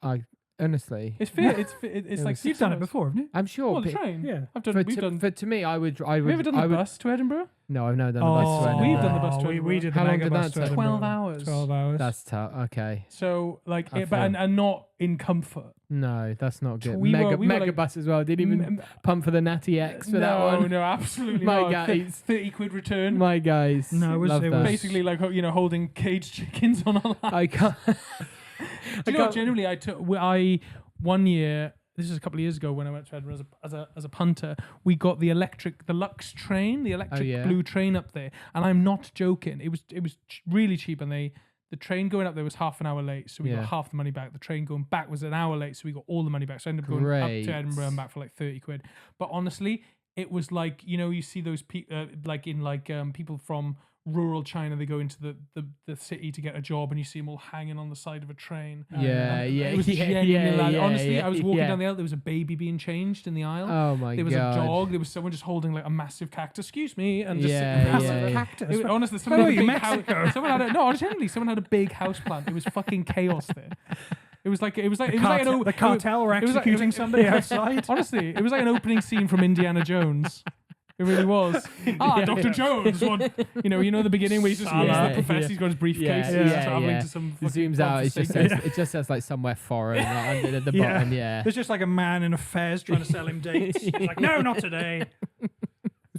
Speaker 2: Honestly,
Speaker 1: It's fair. It's like
Speaker 3: You've done it before, haven't you?
Speaker 2: I'm sure.
Speaker 1: Oh, the
Speaker 2: pe-
Speaker 1: train.
Speaker 3: Yeah.
Speaker 1: I've done. We've done.
Speaker 2: For to me, I would.
Speaker 1: Have you ever done the bus to Edinburgh?
Speaker 2: No, I've never done the bus to Edinburgh.
Speaker 1: we've done the bus to
Speaker 3: we
Speaker 1: Edinburgh.
Speaker 3: did the
Speaker 2: How long
Speaker 3: mega
Speaker 2: did
Speaker 3: bus
Speaker 2: that
Speaker 3: to
Speaker 2: take?
Speaker 3: Edinburgh.
Speaker 1: 12 hours.
Speaker 3: 12 hours.
Speaker 2: That's tough. Okay.
Speaker 1: So like,
Speaker 2: Have
Speaker 1: but
Speaker 2: fun.
Speaker 1: and not in comfort.
Speaker 2: No, that's not good.
Speaker 1: We were
Speaker 2: mega
Speaker 1: like-
Speaker 2: bus as well. Didn't even pump for the Natty X for that one.
Speaker 1: No, absolutely
Speaker 2: My
Speaker 1: not.
Speaker 2: guys.
Speaker 1: 30 quid return.
Speaker 2: My guys.
Speaker 3: No, it was-
Speaker 2: love
Speaker 3: it
Speaker 2: that.
Speaker 3: was-
Speaker 1: Basically, like holding caged chickens on a lap.
Speaker 2: I can't.
Speaker 1: Do you know what? Generally, I 1 year. This is a couple of years ago when I went to Edinburgh as a punter. We got the Lux train, the electric blue train up there, and I'm not joking. It was really cheap, and the train going up there was half an hour late, so we got half the money back. The train going back was an hour late, so we got all the money back. So I ended up going up to Edinburgh and back for like 30 quid. But honestly, it was like, you see those people people from rural China, they go into the city to get a job, and you see them all hanging on the side of a train. It was genuinely like, honestly, I was walking down the aisle, there was a baby being changed in the aisle.
Speaker 2: Oh my god.
Speaker 1: There was a dog. There was someone just holding like a massive cactus. Excuse me, and just sitting there.
Speaker 3: Massive cactus.
Speaker 1: Honestly, someone had a big
Speaker 3: Mexico.
Speaker 1: someone had a big house plant. It was fucking chaos there. It was like
Speaker 3: The cartel were executing somebody outside.
Speaker 1: Honestly, it was like an opening scene from Indiana Jones. It really was. Dr. Jones. You know the beginning where he's just the professor. He's got his briefcase. He's traveling to some.
Speaker 2: It zooms out. It just says like somewhere foreign at the bottom. Yeah.
Speaker 3: There's just like a man in a fez trying to sell him dates. He's like, no, not today.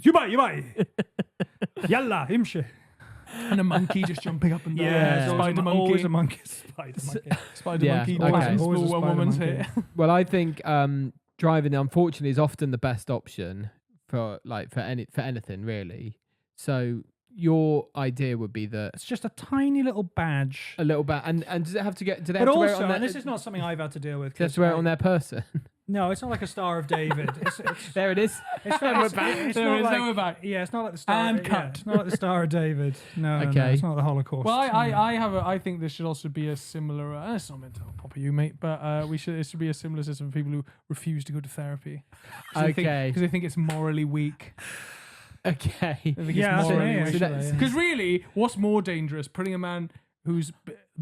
Speaker 3: You buy. Yalla, imshi.
Speaker 1: And a monkey just jumping up and down.
Speaker 3: Yeah,
Speaker 1: Spider monkey.
Speaker 3: Always a monkey.
Speaker 1: Spider monkey.
Speaker 3: Always
Speaker 1: Always
Speaker 3: a
Speaker 1: one
Speaker 3: spider
Speaker 1: woman's
Speaker 3: monkey.
Speaker 1: hair.
Speaker 2: Well, I think driving, unfortunately, is often the best option for anything really. So your idea would be that
Speaker 3: It's just a tiny little badge.
Speaker 2: a little bit, and does it have to get? Do they
Speaker 3: But
Speaker 2: have to wear it
Speaker 3: also,
Speaker 2: on their?
Speaker 3: and this is not something I've had to deal with.
Speaker 2: Do they have to wear it on their person?
Speaker 3: No, it's not like a Star of David. It's
Speaker 2: There it is.
Speaker 3: It's
Speaker 1: There
Speaker 3: not
Speaker 1: is,
Speaker 3: like,
Speaker 1: now we're back.
Speaker 3: Yeah, it's not like the Star.
Speaker 1: And
Speaker 3: yeah,
Speaker 1: cut.
Speaker 3: it's not like the Star of David. No, no,
Speaker 2: Okay.
Speaker 3: it's not the Holocaust.
Speaker 1: Well, I think there should also be a similar. It's not meant to pop at you, mate, but it should be a similar system for people who refuse to go to therapy.
Speaker 2: Okay.
Speaker 1: Because they think it's morally weak.
Speaker 2: Okay.
Speaker 1: I think
Speaker 3: Yeah,
Speaker 1: it's
Speaker 3: that's
Speaker 1: morally
Speaker 3: it,
Speaker 1: weak.
Speaker 3: actually,
Speaker 1: Because really, what's more dangerous, putting a man who's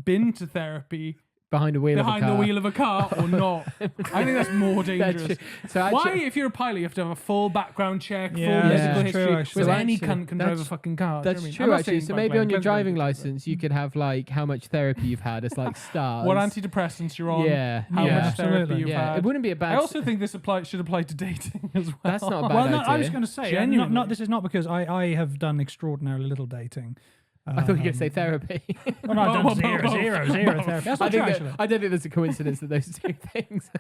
Speaker 1: been to therapy
Speaker 2: Behind the wheel
Speaker 1: behind
Speaker 2: of a
Speaker 1: the
Speaker 2: car.
Speaker 1: wheel of a car or not? I think that's more dangerous.
Speaker 2: So
Speaker 1: Why,
Speaker 2: actually,
Speaker 1: if you're a pilot, you have to have a full background check,
Speaker 3: Yeah,
Speaker 1: full
Speaker 2: that's
Speaker 1: medical
Speaker 3: true,
Speaker 1: history,
Speaker 3: actually.
Speaker 1: whereas
Speaker 2: So
Speaker 1: any
Speaker 2: actually,
Speaker 1: cunt can drive a
Speaker 2: that's-
Speaker 1: fucking car.
Speaker 2: that's
Speaker 1: do you know what I mean?
Speaker 2: true
Speaker 1: I'm not
Speaker 2: actually.
Speaker 1: saying
Speaker 2: So
Speaker 1: bad
Speaker 2: maybe
Speaker 1: Glenn.
Speaker 2: on your
Speaker 1: Glenn's very
Speaker 2: driving
Speaker 1: good, but-
Speaker 2: license, you could have like how much therapy you've had as like stars.
Speaker 1: what antidepressants you're on,
Speaker 2: Yeah.
Speaker 1: how
Speaker 3: Yeah,
Speaker 1: much therapy
Speaker 3: absolutely.
Speaker 1: you've
Speaker 2: Yeah,
Speaker 1: had.
Speaker 2: it wouldn't be a bad.
Speaker 1: I also think this should apply to dating as well.
Speaker 2: That's not a bad
Speaker 3: well, no,
Speaker 2: idea.
Speaker 3: I was going to say,
Speaker 1: Genuinely.
Speaker 3: not this is not because I have done extraordinarily little dating.
Speaker 2: I thought you were going to say therapy.
Speaker 3: Well, no, I've done
Speaker 1: Well,
Speaker 3: zero therapy. That's
Speaker 2: I
Speaker 3: not true, actually.
Speaker 2: don't think there's a coincidence that those two things.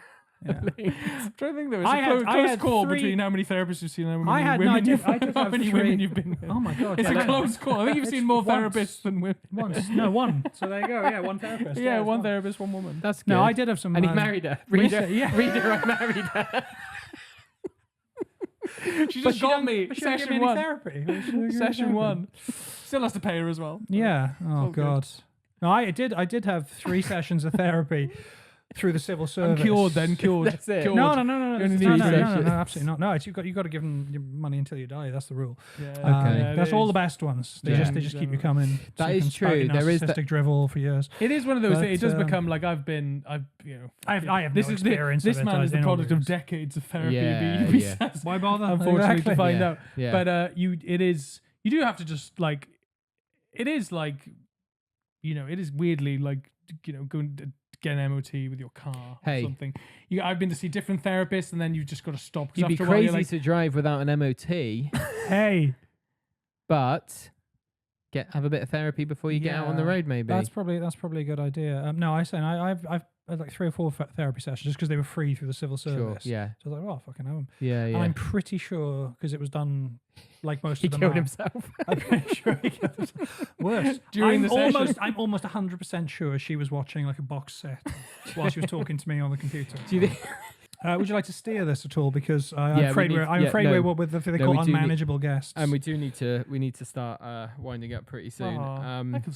Speaker 3: Yeah.
Speaker 1: I'm trying to think there was
Speaker 3: I
Speaker 1: a
Speaker 3: had- I
Speaker 1: close
Speaker 3: had
Speaker 1: call
Speaker 3: three-
Speaker 1: between how many therapists you've seen and how
Speaker 3: I
Speaker 1: many
Speaker 3: had- no,
Speaker 1: women
Speaker 3: I did-
Speaker 1: you've
Speaker 3: I did
Speaker 1: how
Speaker 3: have
Speaker 1: many
Speaker 3: three-
Speaker 1: women you've been with.
Speaker 3: Oh my god!
Speaker 1: It's
Speaker 3: yeah,
Speaker 1: a close call. I think you've
Speaker 3: It's
Speaker 1: seen more
Speaker 3: once.
Speaker 1: therapists than women.
Speaker 3: Once, no, one. So there you go. Yeah, one therapist.
Speaker 1: Yeah,
Speaker 3: it's
Speaker 1: one
Speaker 3: fine.
Speaker 1: therapist, one woman.
Speaker 2: That's good.
Speaker 3: No, I did have some.
Speaker 2: And he married her. Reader,
Speaker 3: yeah.
Speaker 2: reader, I married her.
Speaker 1: She
Speaker 3: But
Speaker 1: just
Speaker 3: she
Speaker 1: got
Speaker 3: didn't-
Speaker 1: me.
Speaker 3: but she didn't give
Speaker 1: Session
Speaker 3: me any
Speaker 1: one.
Speaker 3: therapy.
Speaker 1: Session one. Still has to pay her as well.
Speaker 3: Yeah. Oh
Speaker 1: all good.
Speaker 3: god. No, I did have 3 sessions of therapy through the civil
Speaker 1: I'm
Speaker 3: service.
Speaker 1: cured then, cured.
Speaker 2: That's it.
Speaker 1: Cured.
Speaker 3: No,
Speaker 1: You
Speaker 3: no,
Speaker 1: only need
Speaker 3: no,
Speaker 2: sessions.
Speaker 3: absolutely not. No, you've got to give them your money until you die. That's the rule.
Speaker 1: Yeah,
Speaker 2: Okay.
Speaker 1: yeah,
Speaker 3: That's
Speaker 1: it
Speaker 3: all
Speaker 1: is.
Speaker 3: the best ones. They
Speaker 2: Yeah.
Speaker 3: just keep you coming.
Speaker 2: That
Speaker 3: so you
Speaker 2: is
Speaker 3: can spout
Speaker 2: true.
Speaker 3: your
Speaker 2: There is that-
Speaker 3: narcissistic drivel for years.
Speaker 1: It is one of those
Speaker 3: But,
Speaker 1: things. It does become like I have
Speaker 3: this
Speaker 1: experience. This
Speaker 3: of it,
Speaker 1: man
Speaker 3: I've
Speaker 1: is the
Speaker 3: been
Speaker 1: product of
Speaker 3: over it.
Speaker 1: decades of therapy.
Speaker 2: Yeah,
Speaker 1: he
Speaker 2: yeah.
Speaker 1: says,
Speaker 3: Why bother?
Speaker 1: unfortunately,
Speaker 3: Exactly.
Speaker 1: to find
Speaker 2: Yeah,
Speaker 1: out.
Speaker 2: yeah.
Speaker 1: But you do have to just like, it is like, it is weirdly like, going to get an MOT with your car
Speaker 2: Hey.
Speaker 1: or something. I've been to see different therapists, and then you've just got to stop. 'Cause
Speaker 2: You'd be
Speaker 1: after a while, you're
Speaker 2: crazy
Speaker 1: like,
Speaker 2: to drive without an MOT,
Speaker 3: Hey,
Speaker 2: but have a bit of therapy before you get out on the
Speaker 1: Yeah.
Speaker 2: road, maybe.
Speaker 3: that's probably a good idea. No, I've had like 3 or 4 therapy sessions just because they were free through the civil
Speaker 2: Sure.
Speaker 3: service.
Speaker 2: Yeah.
Speaker 3: So I was like, oh, fucking have them.
Speaker 2: Yeah.
Speaker 3: And
Speaker 2: Yeah.
Speaker 3: I'm pretty sure because it was done like most
Speaker 2: He
Speaker 3: of them
Speaker 2: killed
Speaker 3: are.
Speaker 2: himself.
Speaker 3: I'm pretty sure he killed himself. Worse.
Speaker 1: During the session.
Speaker 3: I'm almost 100% sure she was watching like a box set while she was talking to me on the computer.
Speaker 2: Do you think?
Speaker 3: Would you like to steer this at all? Because I'm
Speaker 2: Yeah,
Speaker 3: afraid
Speaker 2: we need-
Speaker 3: we're
Speaker 2: yeah, no.
Speaker 3: we're with the thing they
Speaker 2: No,
Speaker 3: call
Speaker 2: we do need-
Speaker 3: unmanageable guests.
Speaker 2: And we need to start winding up pretty soon.
Speaker 1: I could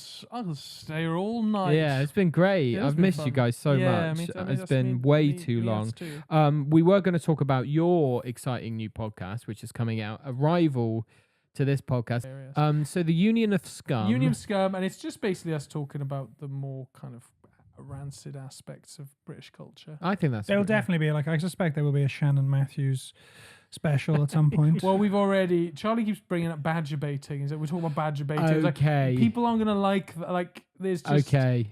Speaker 1: stay here all night.
Speaker 2: Yeah, it's been great.
Speaker 1: It has
Speaker 2: I've
Speaker 1: been
Speaker 2: missed you
Speaker 1: fun.
Speaker 2: guys so
Speaker 1: Yeah,
Speaker 2: much.
Speaker 1: me too. I mean,
Speaker 2: It's
Speaker 1: that's
Speaker 2: been
Speaker 1: me-
Speaker 2: way
Speaker 1: me-
Speaker 2: too
Speaker 1: me
Speaker 2: long.
Speaker 1: us too.
Speaker 2: We were going to talk about your exciting new podcast, which is coming out, a rival to this podcast.
Speaker 1: Hilarious.
Speaker 2: So the Union of Scum.
Speaker 1: Union Scum, and it's just basically us talking about the more kind of rancid aspects of British culture.
Speaker 2: I think that's.
Speaker 3: There'll
Speaker 2: really-
Speaker 3: definitely be I suspect there will be a Shannon Matthews special at some point.
Speaker 1: Well, Charlie keeps bringing up badger baiting. We're talking about badger baiting. It's like,
Speaker 2: Okay.
Speaker 1: people aren't gonna like there's just
Speaker 2: Okay.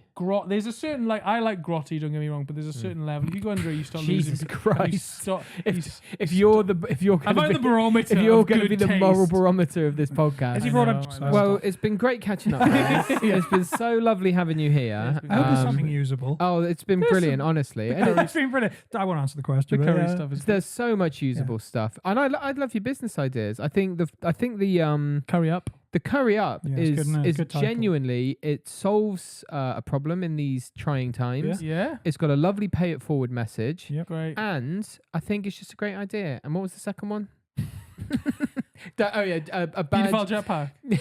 Speaker 1: there's a certain I like grotty, don't get me wrong, but there's a certain level. If you go under it, you start
Speaker 2: Jesus
Speaker 1: losing.
Speaker 2: Christ. If
Speaker 1: If
Speaker 2: you're
Speaker 1: I'm
Speaker 2: going
Speaker 1: the
Speaker 2: to
Speaker 1: barometer.
Speaker 2: if you're
Speaker 1: of
Speaker 2: going to
Speaker 1: good
Speaker 2: be the moral
Speaker 1: taste.
Speaker 2: barometer of this podcast.
Speaker 3: Has he
Speaker 1: I
Speaker 3: brought
Speaker 1: know,
Speaker 3: up?
Speaker 1: I know.
Speaker 2: Well, it's been great catching up. guys. It's been so lovely having you here.
Speaker 1: It's been
Speaker 3: I hope there's
Speaker 2: Um,
Speaker 3: something usable.
Speaker 2: Oh, it's been brilliant, honestly. And
Speaker 3: It's been brilliant. I won't answer the question.
Speaker 1: The
Speaker 3: but
Speaker 1: curry
Speaker 3: yeah.
Speaker 1: stuff is
Speaker 2: there's so much usable stuff, and I'd love your business ideas. I think the
Speaker 1: curry up.
Speaker 2: the curry up
Speaker 3: Yeah, it's good, isn't it?
Speaker 2: is
Speaker 3: Good title.
Speaker 2: genuinely, it solves a problem in these trying times.
Speaker 1: Yeah,
Speaker 2: It's got a lovely pay it forward message,
Speaker 3: Yep.
Speaker 1: great.
Speaker 2: and I think it's just a great idea. And what was the second one? A bad.
Speaker 1: Paedophile jetpack. No.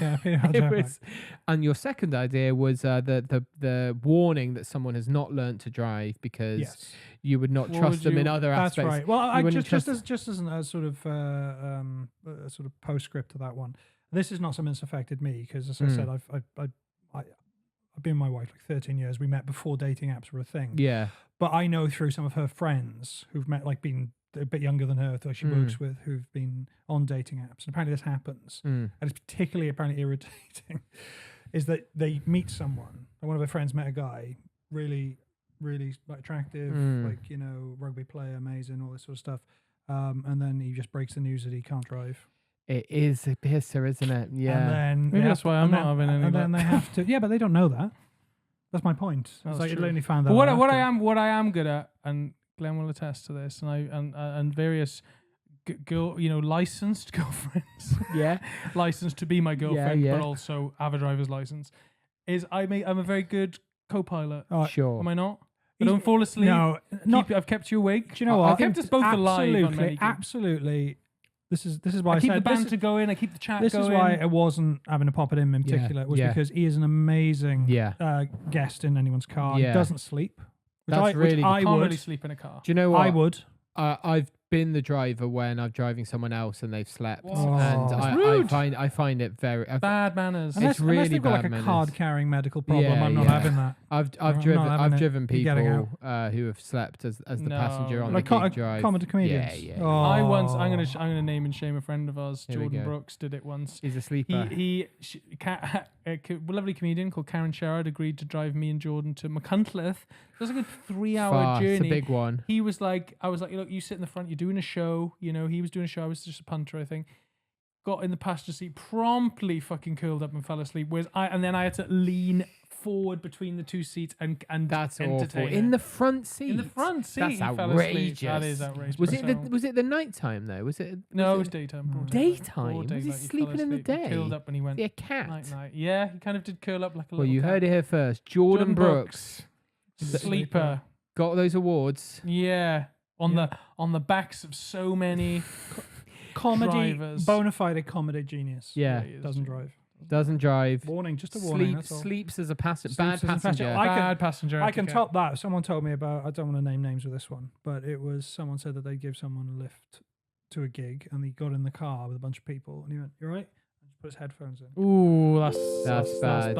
Speaker 3: Yeah, Peter
Speaker 2: It
Speaker 3: Hudson.
Speaker 2: was, and your second idea was the warning that someone has not learned to drive because
Speaker 3: Yes,
Speaker 2: you would not
Speaker 1: What
Speaker 2: trust
Speaker 1: would
Speaker 2: them in
Speaker 1: you-
Speaker 2: other
Speaker 3: that's
Speaker 2: aspects.
Speaker 3: right. Well,
Speaker 2: You
Speaker 3: I
Speaker 2: wouldn't
Speaker 3: just
Speaker 2: trust-
Speaker 3: as a sort of postscript to that one. This is not something that's affected me because, as I said, I've been with my wife like 13 years. We met before dating apps were a thing.
Speaker 2: Yeah.
Speaker 3: But I know through some of her friends who've met, like been a bit younger than her, that she works with, who've been on dating apps. And apparently this happens. And it's particularly apparently irritating, is that they meet someone. And one of her friends met a guy, really, really like attractive, like, you know, rugby player, amazing, all this sort of stuff. And then he just breaks the news that he can't drive.
Speaker 2: It is a pisser, isn't it? Yeah.
Speaker 3: And then
Speaker 1: Maybe that's why I'm not having any.
Speaker 3: And then they have to. Yeah, but they don't know that. That's my point.
Speaker 1: That's
Speaker 3: It's like
Speaker 1: true.
Speaker 3: you only found that.
Speaker 1: But what
Speaker 3: out
Speaker 1: what I am good at, and Glenn will attest to this, and various girl, you know, licensed girlfriends,
Speaker 2: Yeah.
Speaker 1: licensed to be my girlfriend,
Speaker 2: yeah.
Speaker 1: but also have a driver's license, is I'm a very good co-pilot.
Speaker 2: Sure.
Speaker 1: Am I not? I don't fall asleep.
Speaker 3: No, not.
Speaker 1: I've kept you awake.
Speaker 3: Do you know what?
Speaker 1: I've kept us both alive on many gigs.
Speaker 3: Absolutely. This is why I
Speaker 1: I keep
Speaker 3: said
Speaker 1: the
Speaker 3: this
Speaker 1: banter going. I keep the chat
Speaker 3: This
Speaker 1: going.
Speaker 3: is why I wasn't having to pop it in particular, was because he is an amazing guest in anyone's car.
Speaker 2: Yeah.
Speaker 3: He doesn't sleep.
Speaker 2: That's really.
Speaker 1: I can't
Speaker 3: would.
Speaker 1: really sleep in a car.
Speaker 2: Do you know what?
Speaker 3: I would.
Speaker 2: I've been the driver when I'm driving someone else and they've slept,
Speaker 3: Oh.
Speaker 2: and
Speaker 3: That's
Speaker 2: I find it very
Speaker 1: Bad manners.
Speaker 3: Unless
Speaker 2: really
Speaker 3: they've got like
Speaker 2: bad
Speaker 3: a
Speaker 2: manners.
Speaker 3: card-carrying medical problem,
Speaker 2: Yeah,
Speaker 3: I'm not
Speaker 2: yeah.
Speaker 3: having that.
Speaker 2: I've
Speaker 3: I'm
Speaker 2: driven
Speaker 3: not having it.
Speaker 2: driven
Speaker 3: You're getting
Speaker 2: people who have slept as the
Speaker 1: No.
Speaker 2: passenger on
Speaker 3: Like
Speaker 2: the gig drive.
Speaker 3: comedians.
Speaker 2: Yeah.
Speaker 3: Oh.
Speaker 1: I once. I'm gonna name and shame a friend of ours.
Speaker 2: Here we
Speaker 1: Jordan
Speaker 2: go.
Speaker 1: Brooks did it once.
Speaker 2: He's a sleeper.
Speaker 1: A lovely comedian called Karen Sherrod agreed to drive me and Jordan to Machynlleth. It was like a 3-hour
Speaker 2: Far,
Speaker 1: journey.
Speaker 2: it's a big one.
Speaker 1: He was like, I was like, look, you sit in the front. You're doing a show. You know, he was doing a show. I was just a punter, I think. Got in the passenger seat, promptly fucking curled up and fell asleep. And then I had to lean forward between the two seats and
Speaker 2: That's
Speaker 1: entertain
Speaker 2: awful.
Speaker 1: him.
Speaker 2: In the front seat.
Speaker 1: In the front seat,
Speaker 2: That's
Speaker 1: he fell asleep.
Speaker 2: outrageous.
Speaker 1: That is outrageous.
Speaker 2: Was it
Speaker 1: So-
Speaker 2: was it the night time though? Was it?
Speaker 1: No, it
Speaker 2: was
Speaker 1: was daytime. Broad
Speaker 2: Daytime?
Speaker 1: Broad
Speaker 2: Was he
Speaker 1: daylight, fell
Speaker 2: sleeping in the
Speaker 1: asleep. He
Speaker 2: day?
Speaker 1: curled up and he went
Speaker 2: Was he a cat?
Speaker 1: night. Yeah, he kind of did curl up like a
Speaker 2: Well,
Speaker 1: little
Speaker 2: you
Speaker 1: cat.
Speaker 2: heard it here first. Jordan Brooks
Speaker 1: Sleeper.
Speaker 2: got those awards.
Speaker 1: Yeah. On the backs of so many
Speaker 3: comedy,
Speaker 1: drivers.
Speaker 3: bona fide comedy genius.
Speaker 2: Yeah.
Speaker 1: he is.
Speaker 3: Doesn't drive.
Speaker 2: Doesn't drive.
Speaker 3: Warning, just a warning. That's all.
Speaker 2: Sleeps as a passenger.
Speaker 3: Sleeps
Speaker 2: Bad
Speaker 3: as a passenger.
Speaker 2: passenger.
Speaker 3: I can-
Speaker 1: Bad passenger.
Speaker 3: I can
Speaker 1: etiquette.
Speaker 3: top that. Someone told me about, I don't want to name names with this one, but it was someone said that they give someone a lift to a gig and he got in the car with a bunch of people and he went, "You're right?" And just put his headphones in.
Speaker 1: Ooh,
Speaker 2: That's bad.
Speaker 1: That's bad.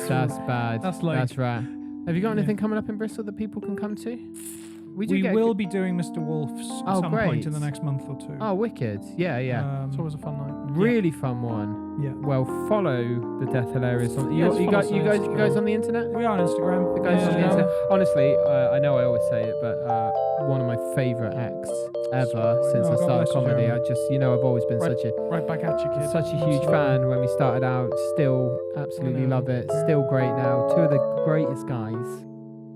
Speaker 2: That's bad.
Speaker 1: That's like-
Speaker 2: That's right. Have you got anything coming up in Bristol that people can come to?
Speaker 3: We
Speaker 2: get a
Speaker 3: will
Speaker 2: good-
Speaker 3: be doing Mr. Wolf's at
Speaker 2: Oh,
Speaker 3: some
Speaker 2: great.
Speaker 3: point in the next month or two.
Speaker 2: Oh, wicked. Yeah.
Speaker 1: It's always a fun night.
Speaker 2: Really fun one.
Speaker 3: Yeah.
Speaker 2: Well, follow the Death Hilarious on.
Speaker 1: Yes,
Speaker 2: You
Speaker 1: follow us on
Speaker 2: guys on the internet?
Speaker 3: We are on Instagram.
Speaker 2: The guys on the
Speaker 1: Yeah.
Speaker 2: internet. Honestly, I know I always say it, but one of my favourite acts ever since
Speaker 3: Oh,
Speaker 2: I
Speaker 3: God
Speaker 2: started
Speaker 3: bless you,
Speaker 2: comedy.
Speaker 3: Jeremy.
Speaker 2: I've always been
Speaker 1: Right.
Speaker 2: such a
Speaker 1: Right back at you, kid.
Speaker 2: such a huge fan when we started out. Still absolutely
Speaker 1: know.
Speaker 2: love it. Still great now. Two of the greatest guys.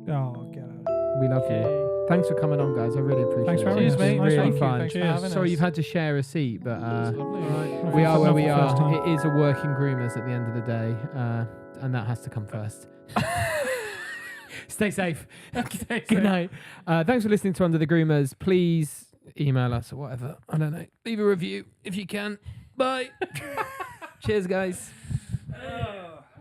Speaker 3: Oh, get out.
Speaker 2: We love you.
Speaker 1: Yay.
Speaker 2: Thanks for coming on, guys. I really appreciate
Speaker 3: Thanks for
Speaker 2: it.
Speaker 3: having
Speaker 1: Cheers,
Speaker 3: us.
Speaker 1: mate.
Speaker 3: Nice
Speaker 2: Really
Speaker 1: Thank you.
Speaker 2: fun.
Speaker 1: Thanks for
Speaker 3: Cheers.
Speaker 1: having
Speaker 2: Sorry
Speaker 1: us.
Speaker 2: you've had to share a seat, but
Speaker 1: It's lovely. Right.
Speaker 2: we are where we
Speaker 3: First
Speaker 2: are.
Speaker 3: time.
Speaker 2: It is a working Groomers at the end of the day, and that has to come first. Stay safe. Good night. Thanks for listening to Under the Groomers. Please email us or whatever. I don't know. Leave a review if you can. Bye. Cheers, guys.